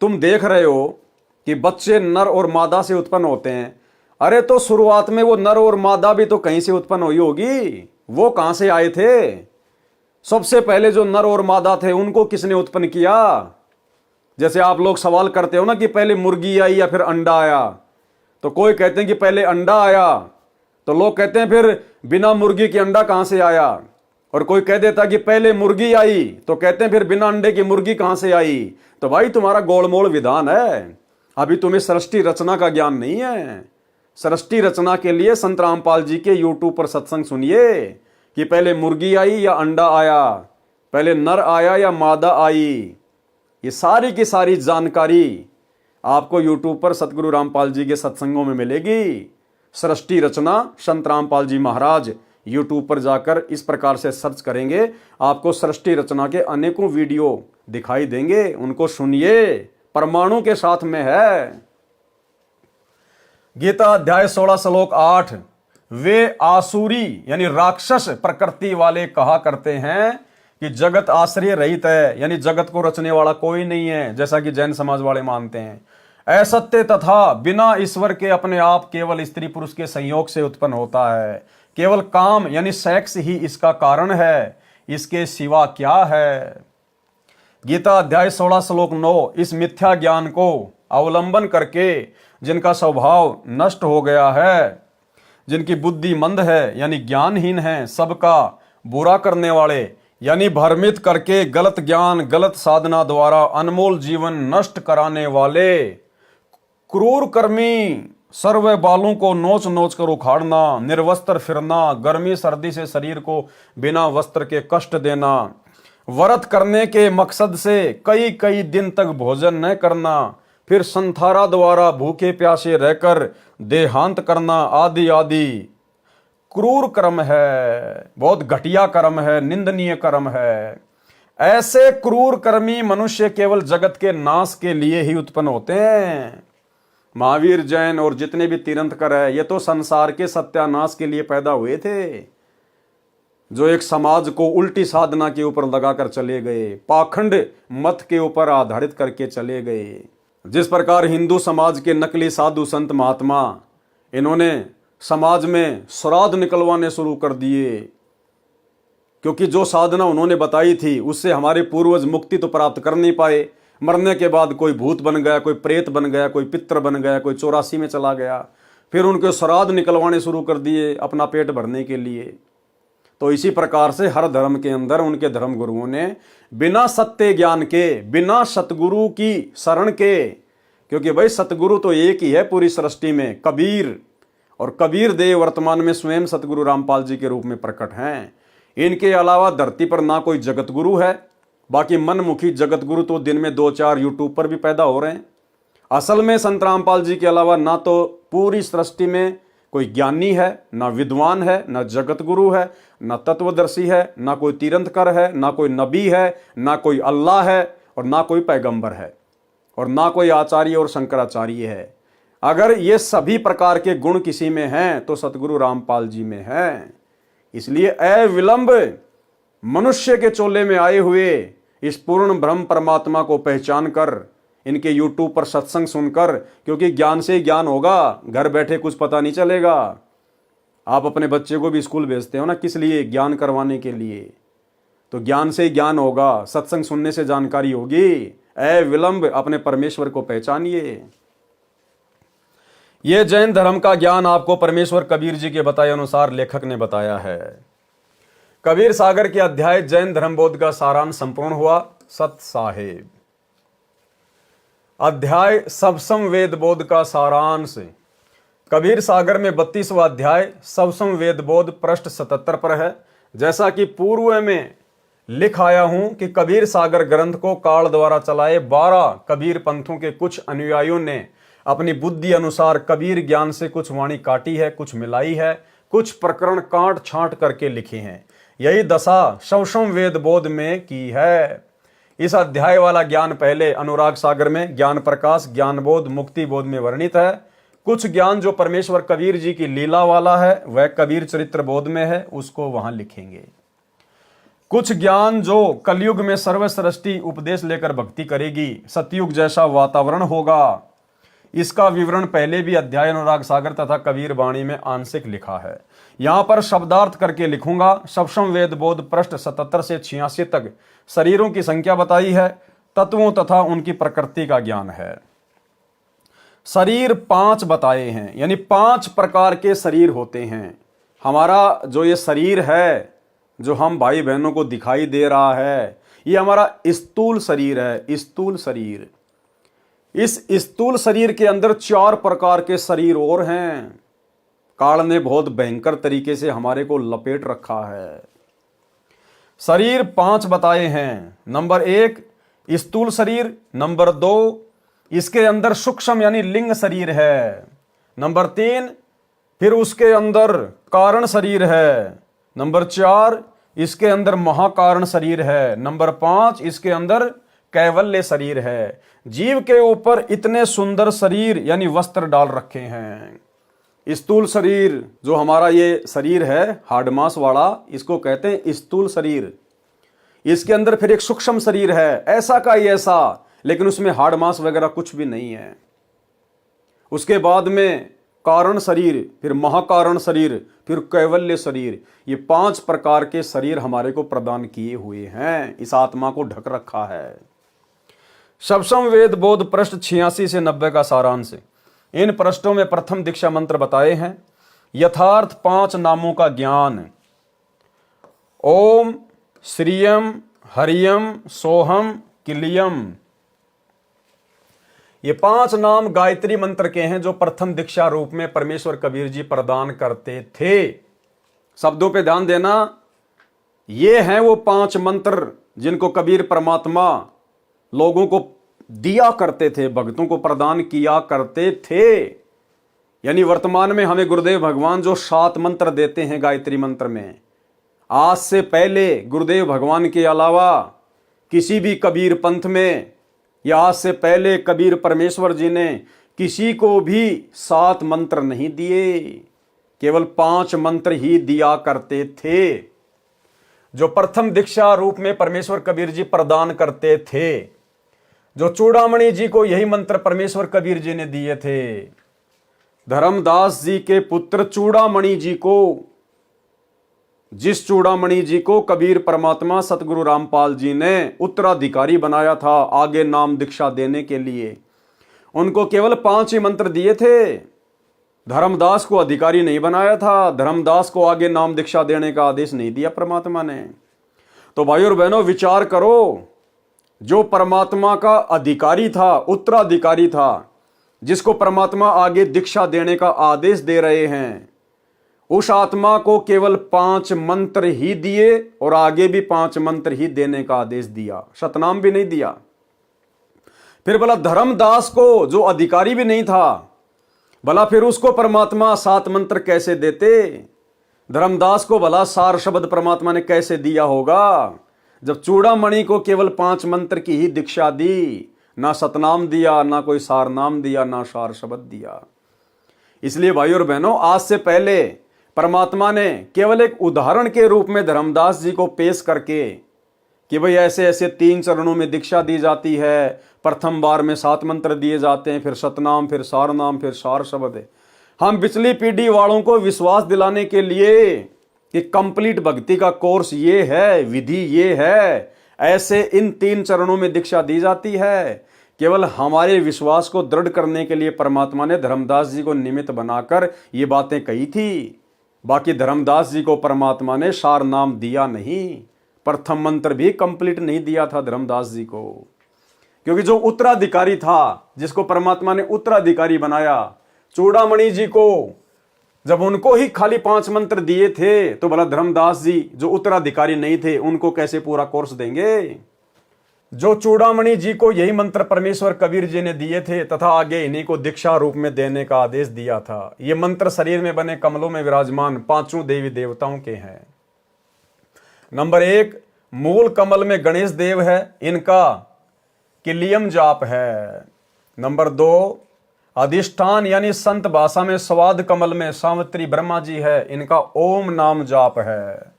तुम देख रहे हो कि बच्चे नर और मादा से उत्पन्न होते हैं, अरे तो शुरुआत में वो नर और मादा भी तो कहीं से उत्पन्न हुई होगी। वो कहां से आए थे? सबसे पहले जो नर और मादा थे उनको किसने उत्पन्न किया? जैसे आप लोग सवाल करते हो ना कि पहले मुर्गी आई या फिर अंडा आया, तो कोई कहते हैं कि पहले अंडा आया, तो लोग कहते हैं फिर बिना मुर्गी के अंडा कहां से आया। और कोई कह देता कि पहले मुर्गी आई, तो कहते हैं फिर बिना अंडे की मुर्गी कहां से आई। तो भाई तुम्हारा गोलमोल विधान है, अभी तुम्हें सृष्टि रचना का ज्ञान नहीं है। सृष्टि रचना के लिए संत रामपाल जी के यूट्यूब पर सत्संग सुनिए कि पहले मुर्गी आई या अंडा आया, पहले नर आया या मादा आई। ये सारी की सारी जानकारी आपको यूट्यूब पर सतगुरु रामपाल जी के सत्संगों में मिलेगी। सृष्टि रचना संत रामपाल जी महाराज, यूट्यूब पर जाकर इस प्रकार से सर्च करेंगे, आपको सृष्टि रचना के अनेकों वीडियो दिखाई देंगे। उनको सुनिए, परमाणु के साथ में है। गीता अध्याय 16 श्लोक 8, वे आसुरी यानी राक्षस प्रकृति वाले कहा करते हैं कि जगत आश्रय रहित है, यानी जगत को रचने वाला कोई नहीं है, जैसा कि जैन समाज वाले मानते हैं। असत्य तथा बिना ईश्वर के अपने आप केवल स्त्री पुरुष के संयोग से उत्पन्न होता है। केवल काम यानी सेक्स ही इसका कारण है, इसके सिवा क्या है। गीता अध्याय 16 श्लोक 9, इस मिथ्या ज्ञान को अवलंबन करके जिनका स्वभाव नष्ट हो गया है, जिनकी बुद्धि मंद है यानी ज्ञानहीन है, सबका बुरा करने वाले यानी भ्रमित करके गलत ज्ञान गलत साधना द्वारा अनमोल जीवन नष्ट कराने वाले, क्रूर कर्मी, सर्व बालों को नोच नोच कर उखाड़ना, निर्वस्त्र फिरना, गर्मी सर्दी से शरीर को बिना वस्त्र के कष्ट देना, व्रत करने के मकसद से कई कई दिन तक भोजन न करना, फिर संथारा द्वारा भूखे प्यासे रहकर देहांत करना, आदि आदि क्रूर कर्म है, बहुत घटिया कर्म है, निंदनीय कर्म है। ऐसे क्रूर कर्मी मनुष्य केवल जगत के नाश के लिए ही उत्पन्न होते हैं। महावीर जैन और जितने भी तीर्थंकर है, ये तो संसार के सत्यानाश के लिए पैदा हुए थे, जो एक समाज को उल्टी साधना के ऊपर लगाकर चले गए, पाखंड मत के ऊपर आधारित करके चले गए। जिस प्रकार हिंदू समाज के नकली साधु संत महात्मा, इन्होंने समाज में श्राद्ध निकलवाने शुरू कर दिए, क्योंकि जो साधना उन्होंने बताई थी उससे हमारे पूर्वज मुक्ति तो प्राप्त कर नहीं पाए। मरने के बाद कोई भूत बन गया, कोई प्रेत बन गया, कोई पितर बन गया, कोई 84 में चला गया। फिर उनके श्राद्ध निकलवाने शुरू कर दिए अपना पेट भरने के लिए। तो इसी प्रकार से हर धर्म के अंदर उनके धर्म गुरुओं ने बिना सत्य ज्ञान के, बिना सतगुरु की शरण के, क्योंकि भाई सतगुरु तो एक ही है पूरी सृष्टि में, कबीर, और कबीर देव वर्तमान में स्वयं सतगुरु रामपाल जी के रूप में प्रकट हैं। इनके अलावा धरती पर ना कोई जगत गुरु है, बाकी मनमुखी जगत गुरु तो दिन में 2-4 यूट्यूब पर भी पैदा हो रहे हैं। असल में संत रामपाल जी के अलावा ना तो पूरी सृष्टि में कोई ज्ञानी है, ना विद्वान है, ना जगत गुरु है, ना तत्वदर्शी है, ना कोई तीर्थंकर है, ना कोई नबी है, ना कोई अल्लाह है, और ना कोई पैगंबर है, और ना कोई आचार्य और शंकराचार्य है। अगर ये सभी प्रकार के गुण किसी में हैं तो सतगुरु रामपाल जी में हैं। इसलिए अविलंब मनुष्य के चोले में आए हुए इस पूर्ण ब्रह्म परमात्मा को पहचान कर इनके YouTube पर सत्संग सुनकर, क्योंकि ज्ञान से ही ज्ञान होगा, घर बैठे कुछ पता नहीं चलेगा। आप अपने बच्चे को भी स्कूल भेजते हो ना, किस लिए? ज्ञान करवाने के लिए। तो ज्ञान से ही ज्ञान होगा, सत्संग सुनने से जानकारी होगी। ए विलंब अपने परमेश्वर को पहचानिए। ये जैन धर्म का ज्ञान आपको परमेश्वर कबीर जी के बताए अनुसार लेखक ने बताया है। कबीर सागर के अध्याय जैन धर्म बोध का सारांश संपूर्ण हुआ। सत साहेब। अध्याय सबसम वेद बोध का सारांश। कबीर सागर में 32वां अध्याय सबसम वेद बोध पृष्ठ 77 पर है। जैसा कि पूर्व में लिख आया हूं कि कबीर सागर ग्रंथ को काल द्वारा चलाए 12 कबीर पंथों के कुछ अनुयायियों ने अपनी बुद्धि अनुसार कबीर ज्ञान से कुछ वाणी काटी है, कुछ मिलाई है, कुछ प्रकरण काट छांट करके लिखे हैं। यही दशा सबसम वेद बोध में की है। इस अध्याय वाला ज्ञान पहले अनुराग सागर में ज्ञान प्रकाश, ज्ञान बोध, मुक्ति बोध में वर्णित है। कुछ ज्ञान जो परमेश्वर कबीर जी की लीला वाला है वह कबीर चरित्र बोध में है, उसको वहां लिखेंगे। कुछ ज्ञान जो कलयुग में सर्वसृष्टि उपदेश लेकर भक्ति करेगी, सतयुग जैसा वातावरण होगा, इसका विवरण पहले भी अध्याय अनुराग सागर तथा कबीर वाणी में आंशिक लिखा है। यहां पर शब्दार्थ करके लिखूंगा। सबसम वेद बोध पृष्ठ 77 से 86 तक शरीरों की संख्या बताई है, तत्वों तथा उनकी प्रकृति का ज्ञान है। शरीर 5 बताए हैं, यानी 5 प्रकार के शरीर होते हैं। हमारा जो ये शरीर है, जो हम भाई बहनों को दिखाई दे रहा है, ये हमारा स्थूल शरीर है। स्थूल शरीर, इस स्थूल शरीर के अंदर 4 प्रकार के शरीर और हैं। काल ने बहुत भयंकर तरीके से हमारे को लपेट रखा है। शरीर 5 बताए हैं। नंबर 1 स्थूल शरीर, नंबर 2 इसके अंदर सूक्ष्म यानी लिंग शरीर है, नंबर 3 फिर उसके अंदर कारण शरीर है, नंबर 4 इसके अंदर महाकारण शरीर है, नंबर 5 इसके अंदर कैवल्य शरीर है। जीव के ऊपर इतने सुंदर शरीर यानी वस्त्र डाल रखे हैं। स्थूल शरीर जो हमारा ये शरीर है हार्ड मांस वाला, इसको कहते हैं स्थूल शरीर। इसके अंदर फिर एक सूक्ष्म शरीर है, ऐसा का ही ऐसा, लेकिन उसमें हार्ड मांस वगैरह कुछ भी नहीं है। उसके बाद में कारण शरीर, फिर महाकारण शरीर, फिर कैवल्य शरीर। ये 5 प्रकार के शरीर हमारे को प्रदान किए हुए हैं, इस आत्मा को ढक रखा है। सबसम वेद बोध पृष्ठ 86 से 90 का सारांश। इन पृष्ठों में प्रथम दीक्षा मंत्र बताए हैं। यथार्थ 5 नामों का ज्ञान। ओम श्रियम हरियम सोहम किलियम। ये 5 नाम गायत्री मंत्र के हैं जो प्रथम दीक्षा रूप में परमेश्वर कबीर जी प्रदान करते थे। शब्दों पे ध्यान देना, ये हैं वो 5 मंत्र जिनको कबीर परमात्मा लोगों को दिया करते थे, भक्तों को प्रदान किया करते थे। यानी वर्तमान में हमें गुरुदेव भगवान जो 7 मंत्र देते हैं गायत्री मंत्र में, आज से पहले गुरुदेव भगवान के अलावा किसी भी कबीर पंथ में या आज से पहले कबीर परमेश्वर जी ने किसी को भी 7 मंत्र नहीं दिए, केवल 5 मंत्र ही दिया करते थे जो प्रथम दीक्षा रूप में परमेश्वर कबीर जी प्रदान करते थे। जो चूड़ामणि जी को यही मंत्र परमेश्वर कबीर जी ने दिए थे। धर्मदास जी के पुत्र चूड़ामणि जी को, जिस चूड़ामणि जी को कबीर परमात्मा सतगुरु रामपाल जी ने उत्तराधिकारी बनाया था आगे नाम दीक्षा देने के लिए, उनको केवल 5 ही मंत्र दिए थे। धर्मदास को अधिकारी नहीं बनाया था, धर्मदास को आगे नाम दीक्षा देने का आदेश नहीं दिया परमात्मा ने। तो भाई और बहनों विचार करो, जो परमात्मा का अधिकारी था, उत्तराधिकारी था, जिसको परमात्मा आगे दीक्षा देने का आदेश दे रहे हैं, उस आत्मा को केवल 5 मंत्र ही दिए और आगे भी 5 मंत्र ही देने का आदेश दिया, सतनाम भी नहीं दिया। फिर भला धर्मदास को जो अधिकारी भी नहीं था, भला फिर उसको परमात्मा 7 मंत्र कैसे देते? धर्मदास को भला सार शब्द परमात्मा ने कैसे दिया होगा, जब चूड़ामणि को केवल 5 मंत्र की ही दीक्षा दी, ना सतनाम दिया, ना कोई सार नाम दिया, ना सार शब्द दिया। इसलिए भाई और बहनों, आज से पहले परमात्मा ने केवल एक उदाहरण के रूप में धर्मदास जी को पेश करके कि भाई ऐसे ऐसे 3 चरणों में दीक्षा दी जाती है, प्रथम बार में 7 मंत्र दिए जाते हैं, फिर सतनाम, फिर सारनाम, फिर सार शब्द। हम पिछली पीढ़ी वालों को विश्वास दिलाने के लिए कि कंप्लीट भक्ति का कोर्स ये है, विधि ये है, ऐसे इन 3 चरणों में दीक्षा दी जाती है, केवल हमारे विश्वास को दृढ़ करने के लिए परमात्मा ने धर्मदास जी को निमित्त बनाकर ये बातें कही थी। बाकी धर्मदास जी को परमात्मा ने सार नाम दिया नहीं, प्रथम मंत्र भी कंप्लीट नहीं दिया था धर्मदास जी को, क्योंकि जो उत्तराधिकारी था, जिसको परमात्मा ने उत्तराधिकारी बनाया, चूड़ामणि जी को, जब उनको ही खाली 5 मंत्र दिए थे, तो भला धर्मदास जी जो उत्तराधिकारी नहीं थे उनको कैसे पूरा कोर्स देंगे। जो चूड़ामणि जी को यही मंत्र परमेश्वर कबीर जी ने दिए थे तथा आगे इन्हीं को दीक्षा रूप में देने का आदेश दिया था। ये मंत्र शरीर में बने कमलों में विराजमान 5 देवी देवताओं के हैं। नंबर 1, मूल कमल में गणेश देव है, इनका किलियम जाप है। नंबर 2, अधिष्ठान यानी संत भाषा में स्वाद कमल में सावित्री ब्रह्मा जी है, इनका ओम नाम जाप है।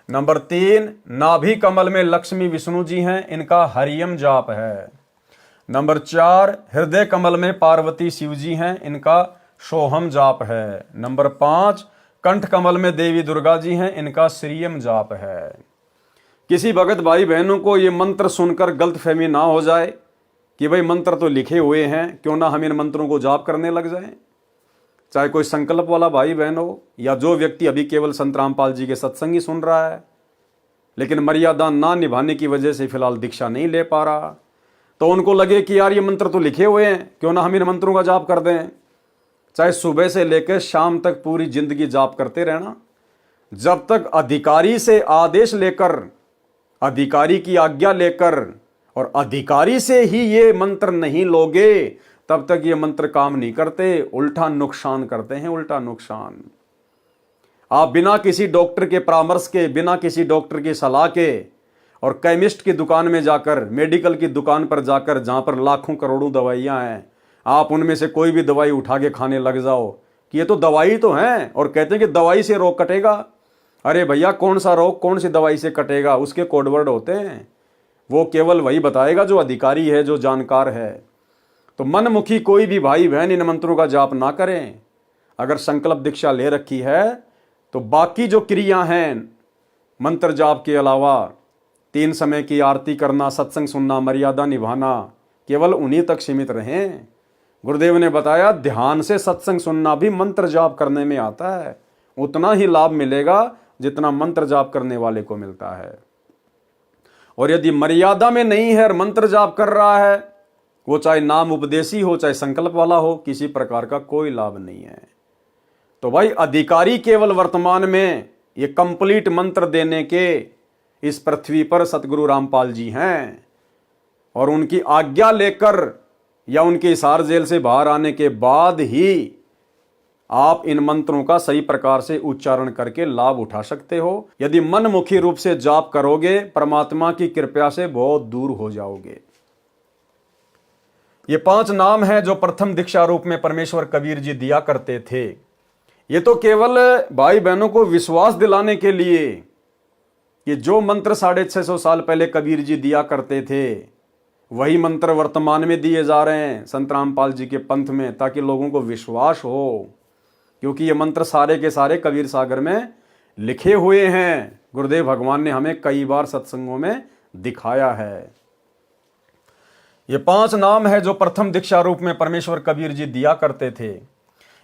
नंबर 3, नाभि कमल में लक्ष्मी विष्णु जी हैं, इनका हरियम जाप है। नंबर 4, हृदय कमल में पार्वती शिव जी हैं, इनका सोहम जाप है। नंबर 5, कंठ कमल में देवी दुर्गा जी हैं, इनका श्रीयम जाप है। किसी भगत भाई बहनों को ये मंत्र सुनकर गलतफहमी ना हो जाए कि भाई मंत्र तो लिखे हुए हैं, क्यों ना हम इन मंत्रों को जाप करने लग जाएं। चाहे कोई संकल्प वाला भाई बहन हो या जो व्यक्ति अभी केवल संत रामपाल जी के सत्संग ही सुन रहा है, लेकिन मर्यादा ना निभाने की वजह से फिलहाल दीक्षा नहीं ले पा रहा, तो उनको लगे कि यार ये मंत्र तो लिखे हुए हैं, क्यों ना हम इन मंत्रों का जाप कर दें। चाहे सुबह से लेकर शाम तक पूरी जिंदगी जाप करते रहना। जब तक अधिकारी से आदेश लेकर, अधिकारी की आज्ञा लेकर और अधिकारी से ही ये मंत्र नहीं लोगे, तब तक ये मंत्र काम नहीं करते, उल्टा नुकसान करते हैं, उल्टा नुकसान। आप बिना किसी डॉक्टर के परामर्श के, बिना किसी डॉक्टर की सलाह के और केमिस्ट की दुकान में जाकर, मेडिकल की दुकान पर जाकर, जहां पर लाखों करोड़ों दवाइयां हैं, आप उनमें से कोई भी दवाई उठा के खाने लग जाओ कि ये तो दवाई तो है, और कहते हैं कि दवाई से रोग कटेगा। अरे भैया, कौन सा रोग कौन सी दवाई से कटेगा, उसके कोडवर्ड होते हैं, वो केवल वही बताएगा जो अधिकारी है, जो जानकार है। तो मनमुखी कोई भी भाई बहन इन मंत्रों का जाप ना करें। अगर संकल्प दीक्षा ले रखी है तो बाकी जो क्रिया हैं मंत्र जाप के अलावा, 3 समय की आरती करना, सत्संग सुनना, मर्यादा निभाना, केवल उन्हीं तक सीमित रहें। गुरुदेव ने बताया ध्यान से सत्संग सुनना भी मंत्र जाप करने में आता है, उतना ही लाभ मिलेगा जितना मंत्र जाप करने वाले को मिलता है। और यदि मर्यादा में नहीं है और मंत्र जाप कर रहा है, वो चाहे नाम उपदेशी हो चाहे संकल्प वाला हो, किसी प्रकार का कोई लाभ नहीं है। तो भाई अधिकारी केवल वर्तमान में ये कंप्लीट मंत्र देने के इस पृथ्वी पर सतगुरु रामपाल जी हैं, और उनकी आज्ञा लेकर या उनके हिसार जेल से बाहर आने के बाद ही आप इन मंत्रों का सही प्रकार से उच्चारण करके लाभ उठा सकते हो। यदि मनमुखी रूप से जाप करोगे, परमात्मा की कृपा से बहुत दूर हो जाओगे। ये 5 नाम हैं जो प्रथम दीक्षा रूप में परमेश्वर कबीर जी दिया करते थे। ये तो केवल भाई बहनों को विश्वास दिलाने के लिए कि जो मंत्र 650 साल पहले कबीर जी दिया करते थे, वही मंत्र वर्तमान में दिए जा रहे हैं संत रामपाल जी के पंथ में, ताकि लोगों को विश्वास हो, क्योंकि ये मंत्र सारे के सारे कबीर सागर में लिखे हुए हैं। गुरुदेव भगवान ने हमें कई बार सत्संगों में दिखाया है। ये 5 नाम है जो प्रथम दीक्षा रूप में परमेश्वर कबीर जी दिया करते थे।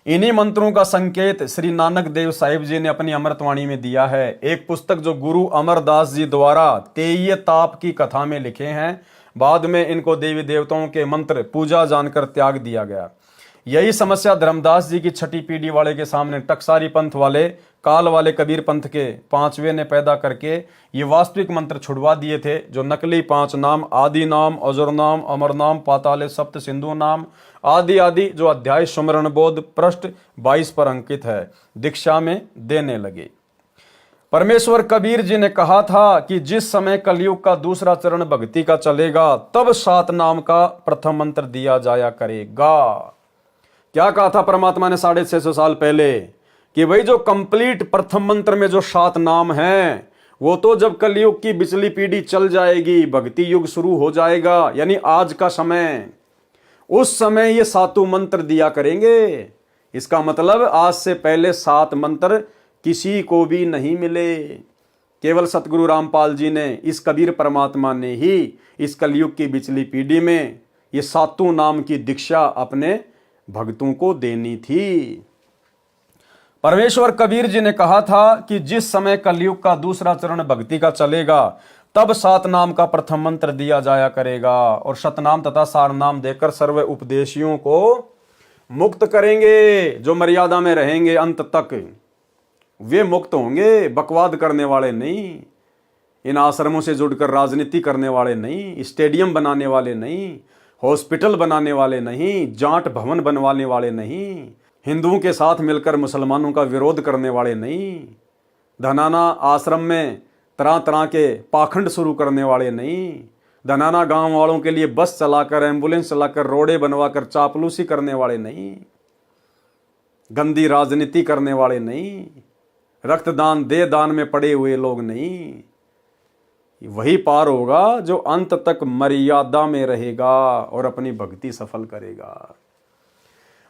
इन्हीं मंत्रों का संकेत श्री नानक देव साहिब जी ने अपनी अमृतवाणी में दिया है। एक पुस्तक जो गुरु अमरदास जी द्वारा तेय ताप की कथा में लिखे हैं, बाद में इनको देवी देवताओं के मंत्र पूजा जानकर त्याग दिया गया। यही समस्या धर्मदास जी की 6ठी पीढ़ी वाले के सामने टकसारी पंथ वाले, काल वाले कबीर पंथ के 5वें ने पैदा करके ये वास्तविक मंत्र छुड़वा दिए थे, जो नकली 5 नाम आदि नाम, अजर नाम, अमर नाम, पाताले सप्त सिंधु नाम आदि आदि, जो अध्याय सुमरण बोध पृष्ठ 22 पर अंकित है, दीक्षा में देने लगे। परमेश्वर कबीर जी ने कहा था कि जिस समय कलयुग का दूसरा चरण भक्ति का चलेगा, तब 7 नाम का प्रथम मंत्र दिया जाया करेगा। क्या कहा था परमात्मा ने 650 साल पहले कि भाई जो कंप्लीट प्रथम मंत्र में जो 7 नाम हैं, वो तो जब कलयुग की बिचली पीढ़ी चल जाएगी, भक्ति युग शुरू हो जाएगा, यानी आज का समय, उस समय ये सातों मंत्र दिया करेंगे। इसका मतलब आज से पहले 7 मंत्र किसी को भी नहीं मिले। केवल सतगुरु रामपाल जी ने, इस कबीर परमात्मा ने ही इस कलयुग की बिचली पीढ़ी में ये सातों नाम की दीक्षा अपने भक्तों को देनी थी। परमेश्वर कबीर जी ने कहा था कि जिस समय कलयुग का दूसरा चरण भक्ति का चलेगा, तब 7 नाम का प्रथम मंत्र दिया जाया करेगा और शतनाम तथा सार नाम देकर सर्व उपदेशियों को मुक्त करेंगे। जो मर्यादा में रहेंगे अंत तक वे मुक्त होंगे, बकवाद करने वाले नहीं, इन आश्रमों से जुड़कर राजनीति करने वाले नहीं, स्टेडियम बनाने वाले नहीं, हॉस्पिटल बनाने वाले नहीं, जाट भवन बनवाने वाले नहीं, हिंदुओं के साथ मिलकर मुसलमानों का विरोध करने वाले नहीं, धनाना आश्रम में तरह तरह के पाखंड शुरू करने वाले नहीं, धनाना गांव वालों के लिए बस चलाकर, एम्बुलेंस चलाकर, रोडे बनवाकर चापलूसी करने वाले नहीं, गंदी राजनीति करने वाले नहीं, रक्तदान दे दान में पड़े हुए लोग नहीं। वही पार होगा जो अंत तक मर्यादा में रहेगा और अपनी भक्ति सफल करेगा।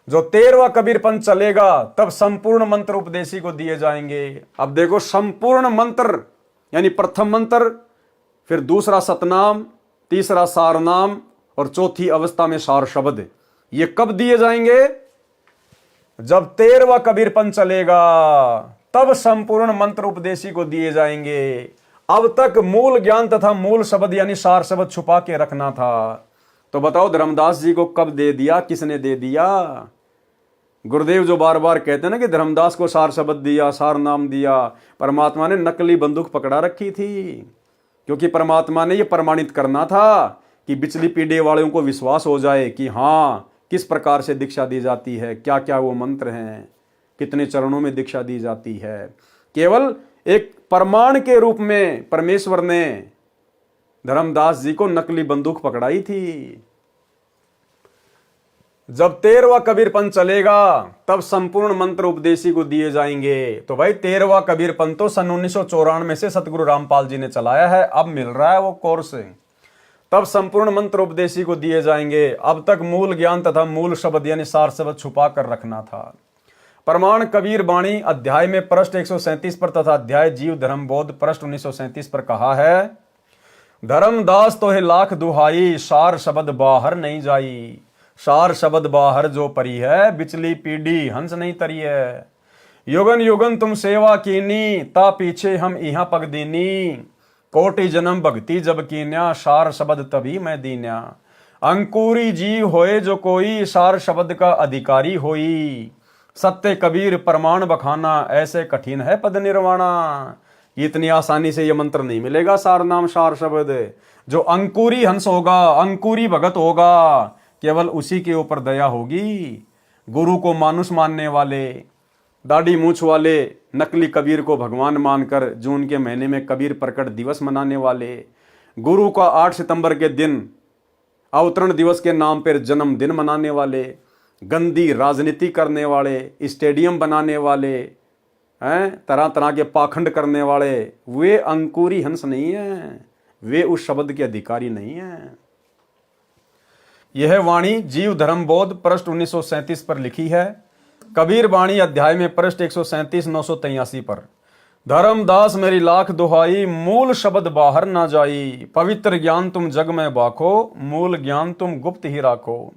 जो 13वां कबीरपंथ चलेगा, तब संपूर्ण मंत्र उपदेशी को दिए जाएंगे। अब देखो, संपूर्ण मंत्र यानी प्रथम मंत्र, फिर दूसरा सतनाम, तीसरा सारनाम और चौथी अवस्था में सार शब्द, ये कब दिए जाएंगे? जब 13वां कबीरपंथ चलेगा, तब संपूर्ण मंत्र उपदेशी को दिए जाएंगे। अब तक मूल ज्ञान तथा मूल शब्द यानी सार शब्द छुपा के रखना था। तो बताओ धर्मदास जी को कब दे दिया, किसने दे दिया? गुरुदेव जो बार बार कहते हैं ना कि धर्मदास को सार शब्द दिया, सार नाम दिया, परमात्मा ने नकली बंदूक पकड़ा रखी थी, क्योंकि परमात्मा ने यह प्रमाणित करना था कि बिचली पीढ़ी वालों को विश्वास हो जाए कि हाँ, किस प्रकार से दीक्षा दी जाती है, क्या क्या वो मंत्र हैं, कितने चरणों में दीक्षा दी जाती है। केवल एक प्रमाण के रूप में परमेश्वर ने धर्मदास जी को नकली बंदूक पकड़ाई थी। जब 13वां कबीरपंथ चलेगा, तब संपूर्ण मंत्र उपदेशी को दिए जाएंगे। तो भाई 13वां कबीरपंथ तो सन 1994 से सतगुरु रामपाल जी ने चलाया है, अब मिल रहा है वो कोर्स। तब संपूर्ण मंत्र उपदेशी को दिए जाएंगे। अब तक मूल ज्ञान तथा मूल शब्द यानी सार शब्द छुपा कर रखना था। प्रमाण कबीर बाणी अध्याय में पृष्ठ 137 पर तथा अध्याय जीव धर्म बोध पृष्ठ 1937 पर कहा है, धर्मदास तो है लाख दुहाई, सार शब्द बाहर नहीं जाई। सार शब्द बाहर जो परी है, बिचली पीढ़ी हंस नहीं तरी है। युगन युगन तुम सेवा कीनी, ता पीछे हम इहा पग दीनी। कोटि जन्म भक्ति जब कीन्या, सार शब्द तभी मैं दीन्या। अंकुरी जीव होए जो कोई, सार शब्द का अधिकारी होई। सत्य कबीर प्रमाण बखाना, ऐसे कठिन है पद निर्वाणा। इतनी आसानी से ये मंत्र नहीं मिलेगा, सार नाम सार शब्द। जो अंकुरी हंस होगा, अंकुरी भगत होगा, केवल उसी के ऊपर दया होगी। गुरु को मानुष मानने वाले, दाढ़ी मूछ वाले, नकली कबीर को भगवान मानकर जून के महीने में कबीर प्रकट दिवस मनाने वाले, गुरु का 8 सितंबर के दिन अवतरण दिवस के नाम पर जन्मदिन मनाने वाले, गंदी राजनीति करने वाले, स्टेडियम बनाने वाले हैं, तरह तरह के पाखंड करने वाले, वे अंकुरी हंस नहीं हैं, वे उस शब्द के अधिकारी नहीं हैं। यह वाणी जीव धर्म बोध पृष्ठ 1937 पर लिखी है। कबीर वाणी अध्याय में पृष्ठ 137 983 पर, धर्मदास मेरी लाख दुहाई, मूल शब्द बाहर ना जाई। पवित्र ज्ञान तुम जग में बाखो, मूल ज्ञान तुम गुप्त ही राखो।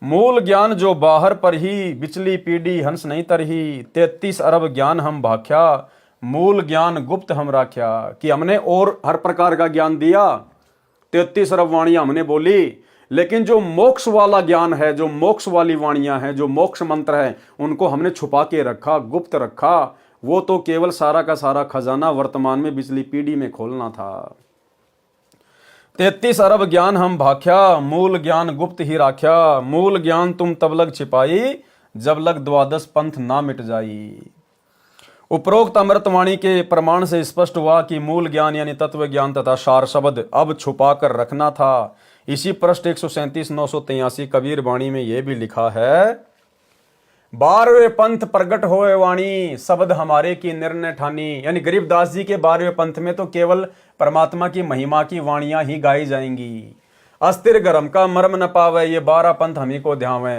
मूल ज्ञान जो बाहर पर ही, बिचली पीढ़ी हंस नहीं तरही। 33 अरब ज्ञान हम भाख्या, मूल ज्ञान गुप्त हम राख्या। कि हमने और हर प्रकार का ज्ञान दिया, 33 अरब वाणियां हमने बोली, लेकिन जो मोक्ष वाला ज्ञान है, जो मोक्ष वाली वाणियां हैं, जो मोक्ष मंत्र है, उनको हमने छुपा के रखा, गुप्त रखा। वो तो केवल सारा का सारा खजाना वर्तमान में बिचली पीढ़ी में खोलना था। 33 अरब ज्ञान हम भाख्या, मूल ज्ञान गुप्त ही राख्या। मूल ज्ञान तुम तब लग छिपाई, जब लग द्वादश पंथ ना मिट जाई। उपरोक्त अमृतवाणी के प्रमाण से स्पष्ट हुआ कि मूल ज्ञान यानी तत्व ज्ञान तथा सार शब्द अब छुपा कर रखना था। इसी पृष्ठ 137 983 कबीर वाणी में यह भी लिखा है, 12वें पंथ प्रगट होए वाणी, शब्द हमारे की निर्णय ठानी। यानी गरीबदास जी के 12वें पंथ में तो केवल परमात्मा की महिमा की वाणियां ही गाई जाएंगी। अस्थिर गरम का मर्म न पावे, ये 12 पंथ हमी को ध्यावे।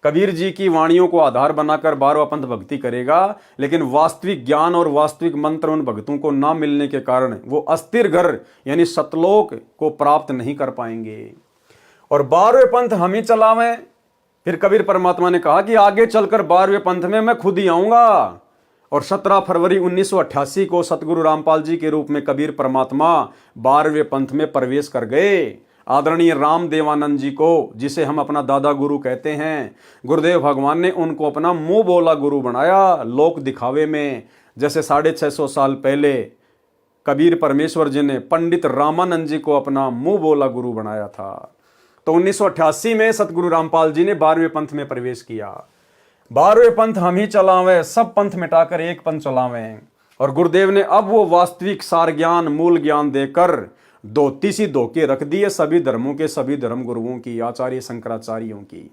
कबीर जी की वाणियों को आधार बनाकर 12वां पंथ भक्ति करेगा, लेकिन वास्तविक ज्ञान और वास्तविक मंत्र उन भक्तों को ना मिलने के कारण वो अस्थिर घर यानी सतलोक को प्राप्त नहीं कर पाएंगे। और 12वें पंथ हम ही चलावें। फिर कबीर परमात्मा ने कहा कि आगे चलकर 12वें पंथ में मैं खुद ही आऊंगा। और 17 फरवरी 1988 को सतगुरु रामपाल जी के रूप में कबीर परमात्मा 12वें पंथ में प्रवेश कर गए। आदरणीय राम देवानंद जी को, जिसे हम अपना दादा गुरु कहते हैं, गुरुदेव भगवान ने उनको अपना मुंह बोला गुरु बनाया लोक दिखावे में। जैसे 650 साल पहले कबीर परमेश्वर जी ने पंडित रामानंद जी को अपना मुंह बोला गुरु बनाया था। तो 1988 में सतगुरु रामपाल जी ने 12वें पंथ में प्रवेश किया। 12वें पंथ हम ही चलावें, सब पंथ मिटाकर एक पंथ चलावें। और गुरुदेव ने अब वो वास्तविक सार ज्ञान मूल ज्ञान देकर धोती सी धोके रख दिए सभी धर्मों के सभी धर्म गुरुओं की, आचार्य शंकराचार्यों की।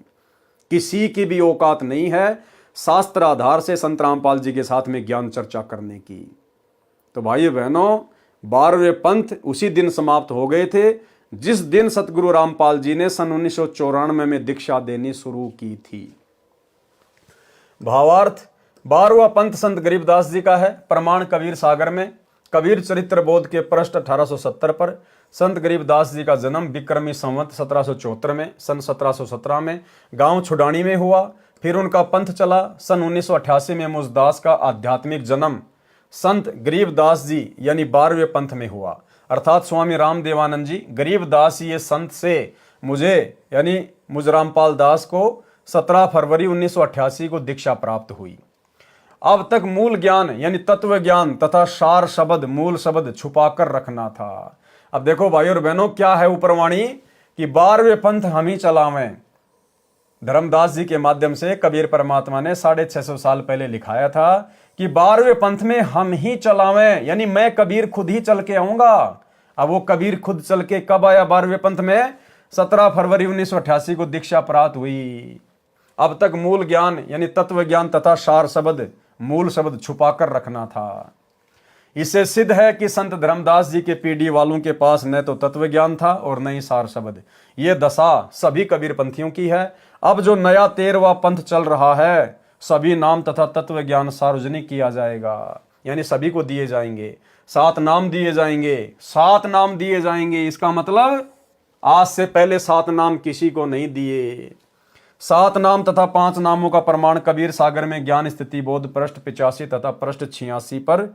किसी की भी औकात नहीं है शास्त्र आधार से संत रामपाल जी के साथ में ज्ञान चर्चा करने की। तो भाई बहनों, 12वें पंथ उसी दिन समाप्त हो गए थे जिस दिन सतगुरु रामपाल जी ने सन 1994 में दीक्षा देनी शुरू की थी। भावार्थ, 12वां पंथ संत गरीबदास जी का है। प्रमाण कबीर सागर में कबीर चरित्र बोध के पृष्ठ 1870 पर संत गरीबदास जी का जन्म विक्रमी संवत 1774 में सन 1717 में गांव छुडानी में हुआ। फिर उनका पंथ चला। सन 1988 में मुझदास का आध्यात्मिक जन्म संत गरीबदास जी यानी 12वें पंथ में हुआ। अर्थात स्वामी राम देवानंद जी गरीबदास ये संत से मुझे यानी मुझ रामपाल दास को 17 फरवरी 1988 को दीक्षा प्राप्त हुई। अब तक मूल ज्ञान यानी तत्व ज्ञान तथा सार शब्द मूल शब्द छुपाकर रखना था। अब देखो भाई और बहनों, क्या है ऊपरवाणी कि 12वें पंथ हम ही चलावें। धर्मदास जी के माध्यम से कबीर परमात्मा ने 650 साल पहले लिखाया था कि 12वें पंथ में हम ही चलावें, यानी मैं कबीर खुद ही चल के आऊंगा। अब वो कबीर खुद चल के कब आया 12वें पंथ में? 17 फरवरी 1988 को दीक्षा प्राप्त हुई। अब तक मूल ज्ञान यानी तत्व ज्ञान तथा सार शब्द मूल शब्द छुपाकर रखना था। इससे सिद्ध है कि संत धर्मदास जी के पीढ़ी वालों के पास न तो तत्व ज्ञान था और न ही सार शब्द। ये दशा सभी कबीर पंथियों की है। अब जो नया 13वां पंथ चल रहा है, सभी नाम तथा तत्व ज्ञान सार्वजनिक किया जाएगा, यानी सभी को दिए जाएंगे। 7 नाम दिए जाएंगे, 7 नाम दिए जाएंगे। इसका मतलब आज से पहले 7 नाम किसी को नहीं दिए। 7 नाम तथा 5 नामों का प्रमाण कबीर सागर में ज्ञान स्थिति बोध पृष्ठ 85 तथा पृष्ठ 86 पर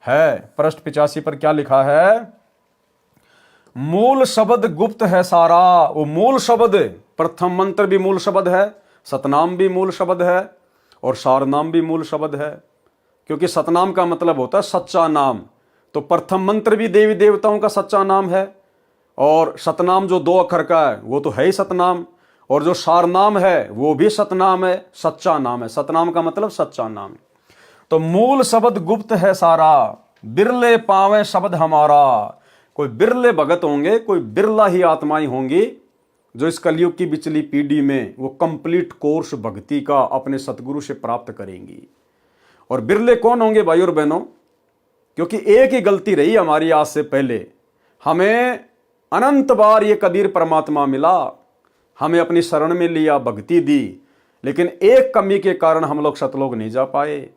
है। पृष्ठ 85 पर क्या लिखा है? मूल शब्द गुप्त है सारा। वो मूल शब्द, प्रथम मंत्र भी मूल शब्द है, सतनाम भी मूल शब्द है और सारनाम भी मूल शब्द है। क्योंकि सतनाम का मतलब होता है सच्चा नाम, तो प्रथम मंत्र भी देवी देवताओं का सच्चा नाम है और सतनाम जो 2 अक्षर का है वो तो है ही सतनाम, और जो सारनाम है वो भी सतनाम है, सच्चा नाम है। सतनाम का मतलब सच्चा नाम। तो मूल शब्द गुप्त है सारा, बिरले पावे शब्द हमारा। कोई बिरले भगत होंगे, कोई बिरला ही आत्माएं होंगी जो इस कलयुग की बिचली पीढ़ी में वो कंप्लीट कोर्स भक्ति का अपने सतगुरु से प्राप्त करेंगी। और बिरले कौन होंगे भाई और बहनों? क्योंकि एक ही गलती रही हमारी आज से पहले, हमें अनंत बार ये कबीर परमात्मा मिला, हमें अपनी शरण में लिया, भक्ति दी, लेकिन एक कमी के कारण हम लोग सतलोक नहीं जा पाए।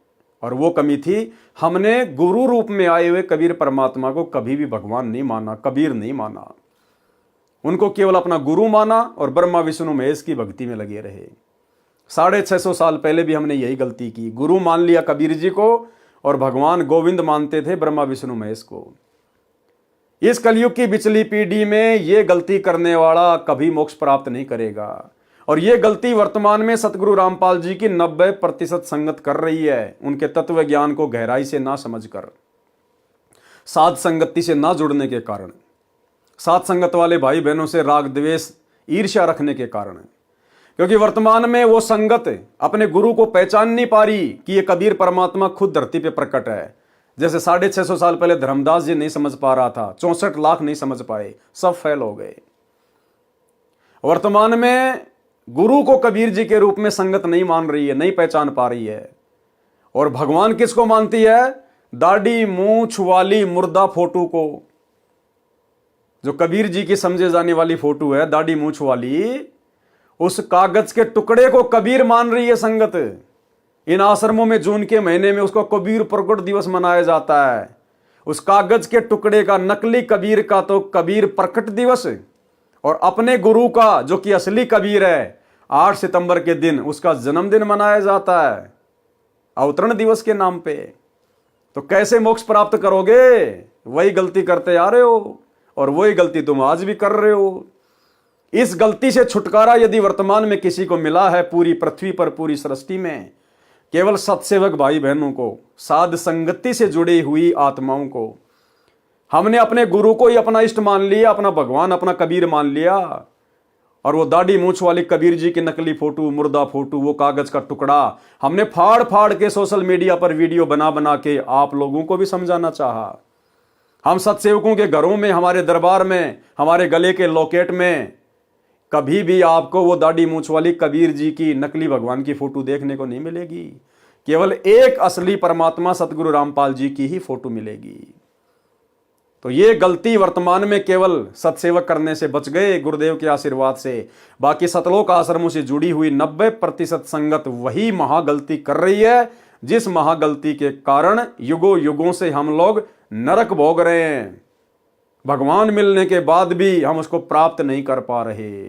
और वो कमी थी, हमने गुरु रूप में आए हुए कबीर परमात्मा को कभी भी भगवान नहीं माना, कबीर नहीं माना। उनको केवल अपना गुरु माना और ब्रह्मा विष्णु महेश की भक्ति में लगे रहे। 650 साल पहले भी हमने यही गलती की, गुरु मान लिया कबीर जी को और भगवान गोविंद मानते थे ब्रह्मा विष्णु महेश को। इस कलयुग की बिचली पीढ़ी में ये गलती करने वाला कभी मोक्ष प्राप्त नहीं करेगा। और ये गलती वर्तमान में सतगुरु रामपाल जी की 90% संगत कर रही है, उनके तत्व ज्ञान को गहराई से ना समझकर, साध संगति से ना जुड़ने के कारण, साध संगत वाले भाई बहनों से राग द्वेष ईर्ष्या रखने के कारण। क्योंकि वर्तमान में वो संगत अपने गुरु को पहचान नहीं पा रही कि ये कबीर परमात्मा खुद धरती पे प्रकट है। जैसे 650 साल पहले धर्मदास जी नहीं समझ पा रहा था, 64 लाख नहीं समझ पाए, सब फेल हो गए। वर्तमान में गुरु को कबीर जी के रूप में संगत नहीं मान रही है, नहीं पहचान पा रही है। और भगवान किसको मानती है? दाढ़ी मूंछ वाली मुर्दा फोटो को। जो कबीर जी की समझे जाने वाली फोटो है, दाढ़ी मूंछ वाली, उस कागज के टुकड़े को कबीर मान रही है संगत। इन आश्रमों में जून के महीने में उसको कबीर प्रकट दिवस मनाया जाता है। उस कागज के टुकड़े का, नकली कबीर का तो कबीर प्रकट दिवस, और अपने गुरु का जो कि असली कबीर है 8 सितंबर के दिन उसका जन्मदिन मनाया जाता है अवतरण दिवस के नाम पे। तो कैसे मोक्ष प्राप्त करोगे? वही गलती करते आ रहे हो और वही गलती तुम आज भी कर रहे हो। इस गलती से छुटकारा यदि वर्तमान में किसी को मिला है, पूरी पृथ्वी पर, पूरी सृष्टि में, केवल सत्सेवक भाई बहनों को, साध संगति से जुड़ी हुई आत्माओं को। हमने अपने गुरु को ही अपना इष्ट मान लिया, अपना भगवान, अपना कबीर मान लिया, और वो दाढ़ी मूंछ वाली कबीर जी की नकली फोटो, मुर्दा फोटो, वो कागज का टुकड़ा हमने फाड़ फाड़ के सोशल मीडिया पर वीडियो बना बना के आप लोगों को भी समझाना चाहा। हम सत्सेवकों के घरों में, हमारे दरबार में, हमारे गले के लॉकेट में कभी भी आपको वो दाढ़ी मूंछ वाली कबीर जी की नकली भगवान की फोटो देखने को नहीं मिलेगी। केवल एक असली परमात्मा सतगुरु रामपाल जी की ही फोटो मिलेगी। तो ये गलती वर्तमान में केवल सत्सेवक करने से बच गए गुरुदेव के आशीर्वाद से। बाकी सतलोक आश्रमों से जुड़ी हुई 90% संगत वही महागलती कर रही है, जिस महागलती के कारण युगों युगों से हम लोग नरक भोग रहे हैं। भगवान मिलने के बाद भी हम उसको प्राप्त नहीं कर पा रहे।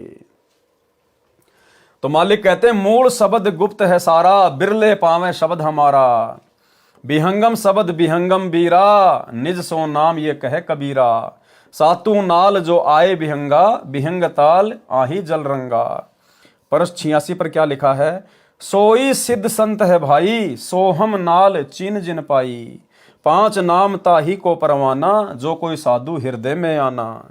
तो मालिक कहते हैं, मूल शब्द गुप्त है सारा, बिरले पावे शब्द हमारा। बिहंगम शब्द बिहंगम बीरा, निज सो नाम ये कहे कबीरा। सातू नाल जो आए बिहंगा, बिहंग ताल आही जल रंगा। परस 86 पर क्या लिखा है? सोई सिद्ध संत है भाई, सोहम नाल चीन जिन पाई। 5 नाम ताही को परवाना, जो कोई साधु हृदय में आना।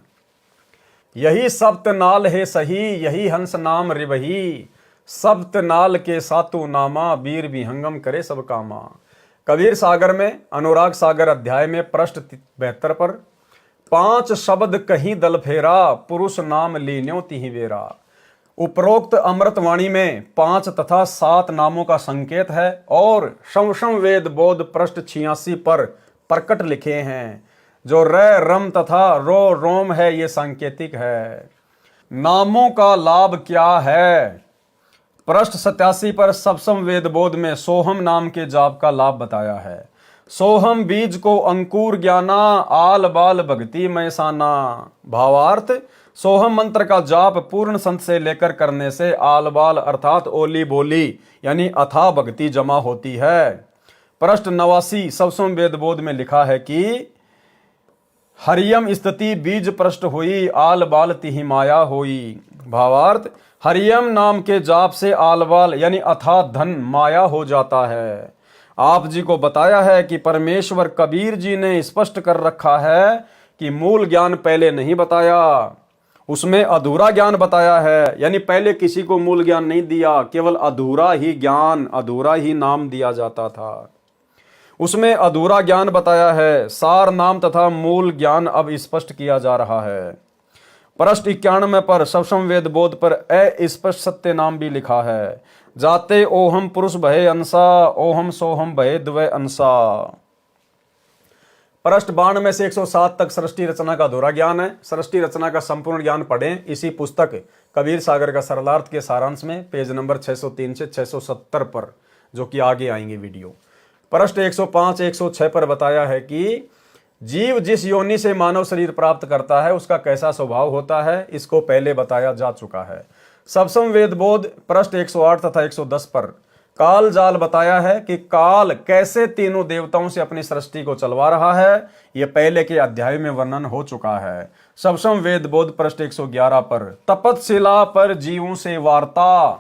यही सप्त नाल है सही, यही हंस नाम रिवही। सप्त नाल के सातु नामा, बीर बिहंगम करे सब कामा। कबीर सागर में, अनुराग सागर अध्याय में पृष्ठ 72 पर 5 शब्द कहीं दल फेरा, पुरुष नाम लीन्यो तिहि वेरा। उपरोक्त अमृतवाणी में 5 तथा 7 नामों का संकेत है और शमशम वेद बोध पृष्ठ 86 पर प्रकट लिखे हैं। जो र रम तथा रो रोम है, ये सांकेतिक है। नामों का लाभ क्या है? पृष्ठ 87 पर सप्तम वेद बोध में सोहम नाम के जाप का लाभ बताया है। सोहम बीज को अंकुर ज्ञाना, आल बाल भक्ति मैसाना। भावार्थ, सोहम मंत्र का जाप पूर्ण संत से लेकर करने से आल बाल अर्थात ओली बोली यानी अथाह भक्ति जमा होती है। पृष्ठ 89 सप्तम वेद बोध में लिखा है कि हरियम स्थिति बीज पृष्ठ हुई, आल बाल तिहि माया होई। भावार्थ, हरियम नाम के जाप से आल बाल यानी अथाह धन माया हो जाता है। आप जी को बताया है कि परमेश्वर कबीर जी ने स्पष्ट कर रखा है कि मूल ज्ञान पहले नहीं बताया, उसमें अधूरा ज्ञान बताया है। यानी पहले किसी को मूल ज्ञान नहीं दिया, केवल अधूरा ही ज्ञान, अधूरा ही नाम दिया जाता था। उसमें अधूरा ज्ञान बताया है। सार नाम तथा मूल ज्ञान अब स्पष्ट किया जा रहा है। पृष्ठ 91 पर सप्तम वेद बोध पर अस्पष्ट सत्य नाम भी लिखा है। जाते ओहम पुरुष भय अंसा, ओहम सोहम भय द्वय अंसा। पृष्ठ 92 से 107 तक सृष्टि रचना का अधूरा ज्ञान है। सृष्टि रचना का संपूर्ण ज्ञान पढ़ें इसी पुस्तक कबीर सागर का सरलार्थ के सारांश में, पेज नंबर 603 से 670 पर, जो कि आगे आएंगे वीडियो। पृष्ठ 105 106 पर बताया है कि जीव जिस योनि से मानव शरीर प्राप्त करता है उसका कैसा स्वभाव होता है, इसको पहले बताया जा चुका है। सप्तम वेद बोध पृष्ठ 108 तथा 110 पर काल जाल बताया है कि काल कैसे तीनों देवताओं से अपनी सृष्टि को चलवा रहा है, यह पहले के अध्याय में वर्णन हो चुका है। सप्तम वेद बोध पृष्ठ 111 पर तपतशिला पर जीवों से वार्ता।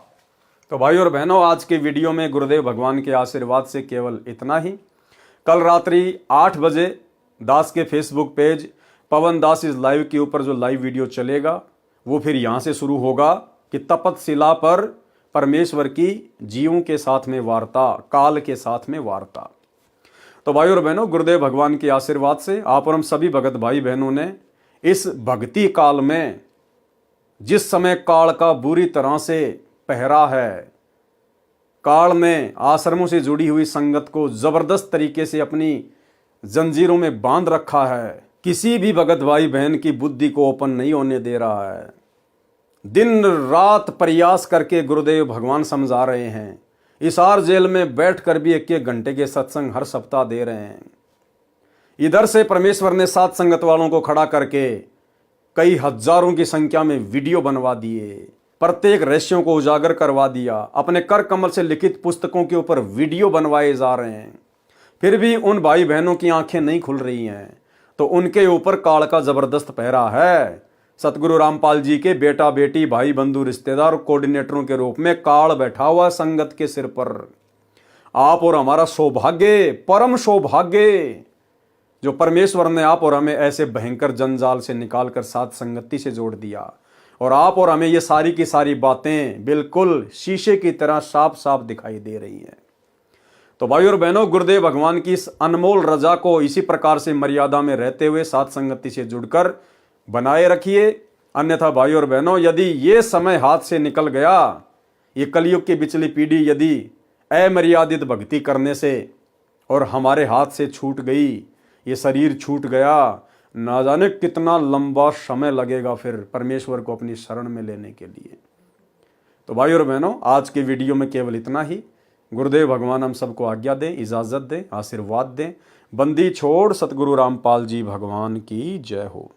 तो भाई और बहनों, आज के वीडियो में गुरुदेव भगवान के आशीर्वाद से केवल इतना ही। कल रात्रि 8 बजे दास के Facebook page Pawan Das is live के ऊपर जो लाइव वीडियो चलेगा वो फिर यहाँ से शुरू होगा कि तपतशिला पर परमेश्वर की जीवों के साथ में वार्ता, काल के साथ में वार्ता। तो भाई और बहनों, गुरुदेव भगवान के आशीर्वाद से आप और हम सभी भगत भाई बहनों ने इस भक्ति काल में जिस समय काल का बुरी तरह से पहरा है। काल ने आश्रमों से जुड़ी हुई संगत को जबरदस्त तरीके से अपनी जंजीरों में बांध रखा है। किसी भी भगत भाई बहन की बुद्धि को ओपन नहीं होने दे रहा है। दिन रात प्रयास करके गुरुदेव भगवान समझा रहे हैं। हिसार जेल में बैठकर भी 1-1 घंटे के सत्संग हर सप्ताह दे रहे हैं। इधर से परमेश्वर ने साथ संगत वालों को खड़ा करके कई हजारों की संख्या में वीडियो बनवा दिए, प्रत्येक रहस्यों को उजागर करवा दिया। अपने कर कमल से लिखित पुस्तकों के ऊपर वीडियो बनवाए जा रहे हैं। फिर भी उन भाई बहनों की आंखें नहीं खुल रही हैं, तो उनके ऊपर काल का जबरदस्त पहरा है। सतगुरु रामपाल जी के बेटा बेटी भाई बंधु रिश्तेदार कोऑर्डिनेटरों के रूप में काल बैठा हुआ संगत के सिर पर। आप और हमारा सौभाग्य, परम सौभाग्य, जो परमेश्वर ने आप और हमें ऐसे भयंकर जंजाल से निकालकर साथ संगति से जोड़ दिया, और आप और हमें ये सारी की सारी बातें बिल्कुल शीशे की तरह साफ साफ दिखाई दे रही हैं। तो भाई और बहनों, गुरुदेव भगवान की इस अनमोल रजा को इसी प्रकार से मर्यादा में रहते हुए साथ संगति से जुड़कर बनाए रखिए। अन्यथा भाई और बहनों, यदि ये समय हाथ से निकल गया, ये कलयुग की बिचली पीढ़ी यदि अमर्यादित भक्ति करने से और हमारे हाथ से छूट गई, ये शरीर छूट गया, ना जाने कितना लंबा समय लगेगा फिर परमेश्वर को अपनी शरण में लेने के लिए। तो भाई और बहनों, आज के वीडियो में केवल इतना ही। गुरुदेव भगवान हम सबको आज्ञा दें, इजाज़त दें, आशीर्वाद दें। बंदी छोड़ सतगुरु रामपाल जी भगवान की जय हो।